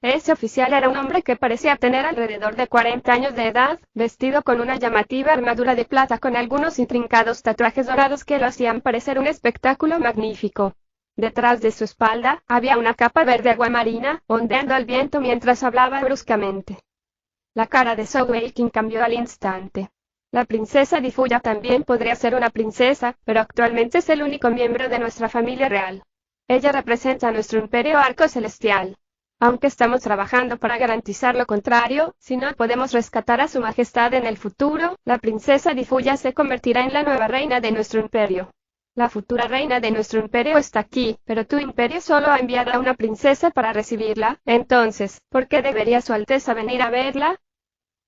B: Ese oficial era un hombre que parecía tener alrededor de 40 años de edad, vestido con una llamativa armadura de plata con algunos intrincados tatuajes dorados que lo hacían parecer un espectáculo magnífico. Detrás de su espalda, había una capa verde aguamarina, ondeando al viento mientras hablaba bruscamente. La cara de Zhou Weiqing cambió al instante. La princesa Di Fuya también podría ser una princesa, pero actualmente es el único miembro de nuestra familia real. Ella representa a nuestro Imperio Arco Celestial. Aunque estamos trabajando para garantizar lo contrario, si no podemos rescatar a su majestad en el futuro, la princesa Di Fuya se convertirá en la nueva reina de nuestro imperio. La futura reina de nuestro imperio está aquí, pero tu imperio solo ha enviado a una princesa para recibirla. Entonces, ¿por qué debería su alteza venir a verla?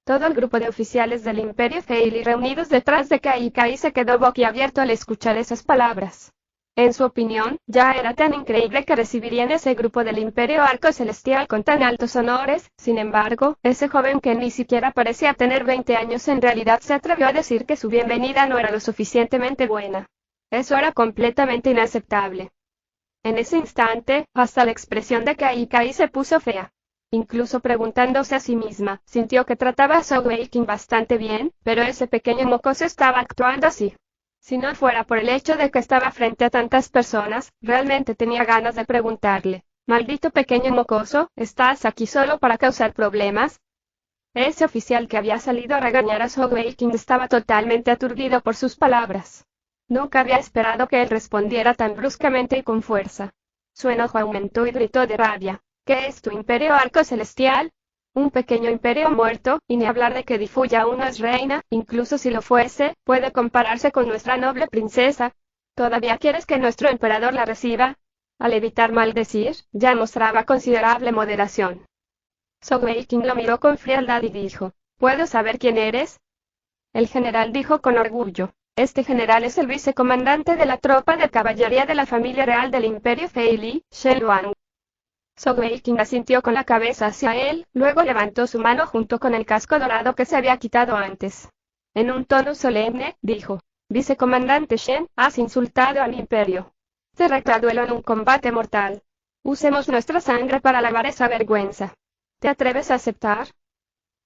B: Todo el grupo de oficiales del Imperio Feili reunidos detrás de Kai se quedó boquiabierto al escuchar esas palabras. En su opinión, ya era tan increíble que recibirían ese grupo del Imperio Arco Celestial con tan altos honores. Sin embargo, ese joven que ni siquiera parecía tener 20 años en realidad se atrevió a decir que su bienvenida no era lo suficientemente buena. Eso era completamente inaceptable. En ese instante, hasta la expresión de Kai se puso fea. Incluso preguntándose a sí misma, sintió que trataba a Zhou Weiqing bastante bien, pero ese pequeño mocoso estaba actuando así. Si no fuera por el hecho de que estaba frente a tantas personas, realmente tenía ganas de preguntarle: «Maldito pequeño mocoso, ¿estás aquí solo para causar problemas?» Ese oficial que había salido a regañar a Sogeking estaba totalmente aturdido por sus palabras. Nunca había esperado que él respondiera tan bruscamente y con fuerza. Su enojo aumentó y gritó de rabia. ¿Qué es tu imperio arco celestial? Un pequeño imperio muerto, y ni hablar de que Difuya aún no es reina, incluso si lo fuese, puede compararse con nuestra noble princesa. ¿Todavía quieres que nuestro emperador la reciba? Al evitar maldecir, ya mostraba considerable moderación. Sogeking lo miró con frialdad y dijo, ¿puedo saber quién eres? El general dijo con orgullo. Este general es el vicecomandante de la tropa de caballería de la familia real del imperio Feili, Shen Luang. Sogeking asintió con la cabeza hacia él, luego levantó su mano junto con el casco dorado que se había quitado antes. En un tono solemne, dijo, Vicecomandante Shen, has insultado al imperio. Te reto a duelo en un combate mortal. Usemos nuestra sangre para lavar esa vergüenza. ¿Te atreves a aceptar?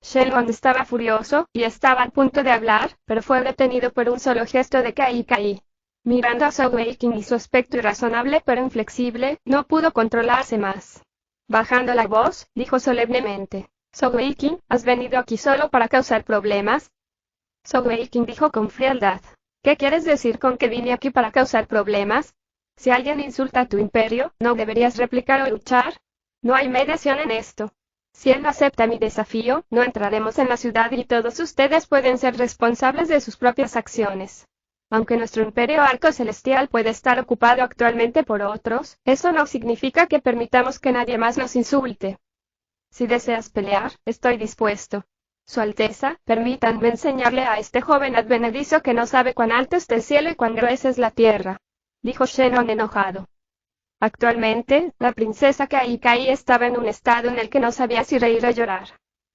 B: Shenlong estaba furioso, y estaba a punto de hablar, pero fue detenido por un solo gesto de Kai. Mirando a Sogeking y su aspecto irrazonable pero inflexible, no pudo controlarse más. Bajando la voz, dijo solemnemente, Sogeking, ¿has venido aquí solo para causar problemas? Sogeking dijo con frialdad, ¿qué quieres decir con que vine aquí para causar problemas? Si alguien insulta a tu imperio, ¿no deberías replicar o luchar? No hay mediación en esto. Si él no acepta mi desafío, no entraremos en la ciudad y todos ustedes pueden ser responsables de sus propias acciones. Aunque nuestro imperio arco celestial puede estar ocupado actualmente por otros, eso no significa que permitamos que nadie más nos insulte. Si deseas pelear, estoy dispuesto. Su Alteza, permítanme enseñarle a este joven advenedizo que no sabe cuán alto está el cielo y cuán gruesa es la tierra, dijo Shenlong enojado. Actualmente, la princesa Kai estaba en un estado en el que no sabía si reír o llorar.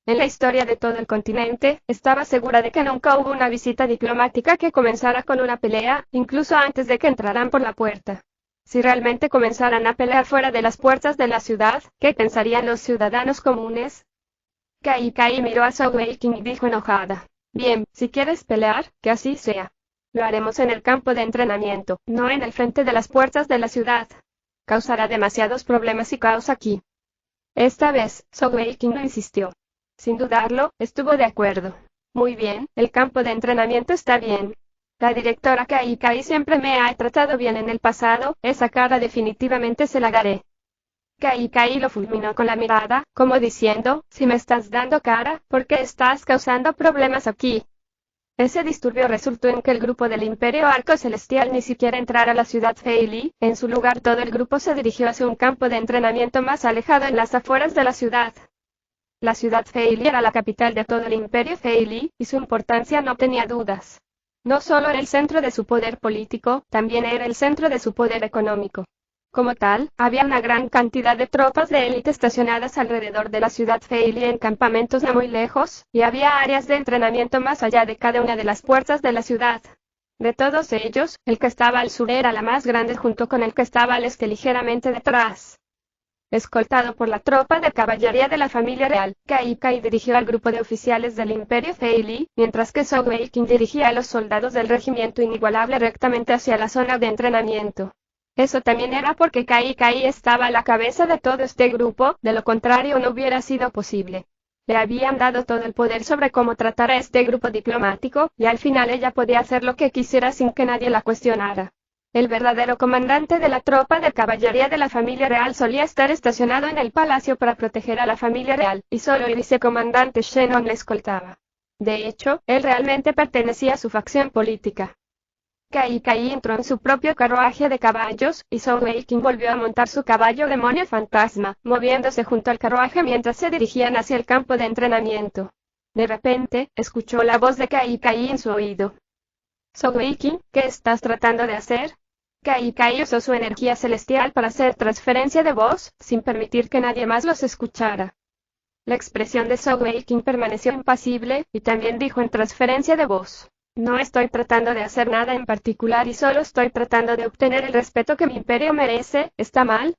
B: En la historia de todo el continente, estaba segura de que nunca hubo una visita diplomática que comenzara con una pelea, incluso antes de que entraran por la puerta. Si realmente comenzaran a pelear fuera de las puertas de la ciudad, ¿qué pensarían los ciudadanos comunes? Kai miró a Sogeking y dijo enojada, bien, si quieres pelear, que así sea. Lo haremos en el campo de entrenamiento, no en el frente de las puertas de la ciudad. Causará demasiados problemas y caos aquí. Esta vez, Sogeking no insistió. Sin dudarlo, estuvo de acuerdo. Muy bien, el campo de entrenamiento está bien. La directora Kai siempre me ha tratado bien en el pasado, esa cara definitivamente se la daré. Kai lo fulminó con la mirada, como diciendo, si me estás dando cara, ¿por qué estás causando problemas aquí? Ese disturbio resultó en que el grupo del Imperio Arco Celestial ni siquiera entrara a la ciudad Feili, en su lugar todo el grupo se dirigió hacia un campo de entrenamiento más alejado en las afueras de la ciudad. La ciudad Feili era la capital de todo el Imperio Feili, y su importancia no tenía dudas. No solo era el centro de su poder político, también era el centro de su poder económico. Como tal, había una gran cantidad de tropas de élite estacionadas alrededor de la ciudad Feili en campamentos no muy lejos, y había áreas de entrenamiento más allá de cada una de las puertas de la ciudad. De todos ellos, el que estaba al sur era la más grande junto con el que estaba al este ligeramente detrás. Escoltado por la tropa de caballería de la familia real, Kai dirigió al grupo de oficiales del Imperio Feili, mientras que Sogeking dirigía a los soldados del regimiento inigualable rectamente hacia la zona de entrenamiento. Eso también era porque Kai estaba a la cabeza de todo este grupo, de lo contrario no hubiera sido posible. Le habían dado todo el poder sobre cómo tratar a este grupo diplomático, y al final ella podía hacer lo que quisiera sin que nadie la cuestionara. El verdadero comandante de la tropa de caballería de la familia real solía estar estacionado en el palacio para proteger a la familia real, y solo el vicecomandante Shenlong le escoltaba. De hecho, él realmente pertenecía a su facción política. Kai entró en su propio carruaje de caballos, y Sogeking volvió a montar su caballo demonio fantasma, moviéndose junto al carruaje mientras se dirigían hacia el campo de entrenamiento. De repente, escuchó la voz de Kai en su oído. Sogeking, ¿qué estás tratando de hacer? Kai usó su energía celestial para hacer transferencia de voz, sin permitir que nadie más los escuchara. La expresión de Sogeking permaneció impasible, y también dijo en transferencia de voz. No estoy tratando de hacer nada en particular y solo estoy tratando de obtener el respeto que mi imperio merece, ¿está mal?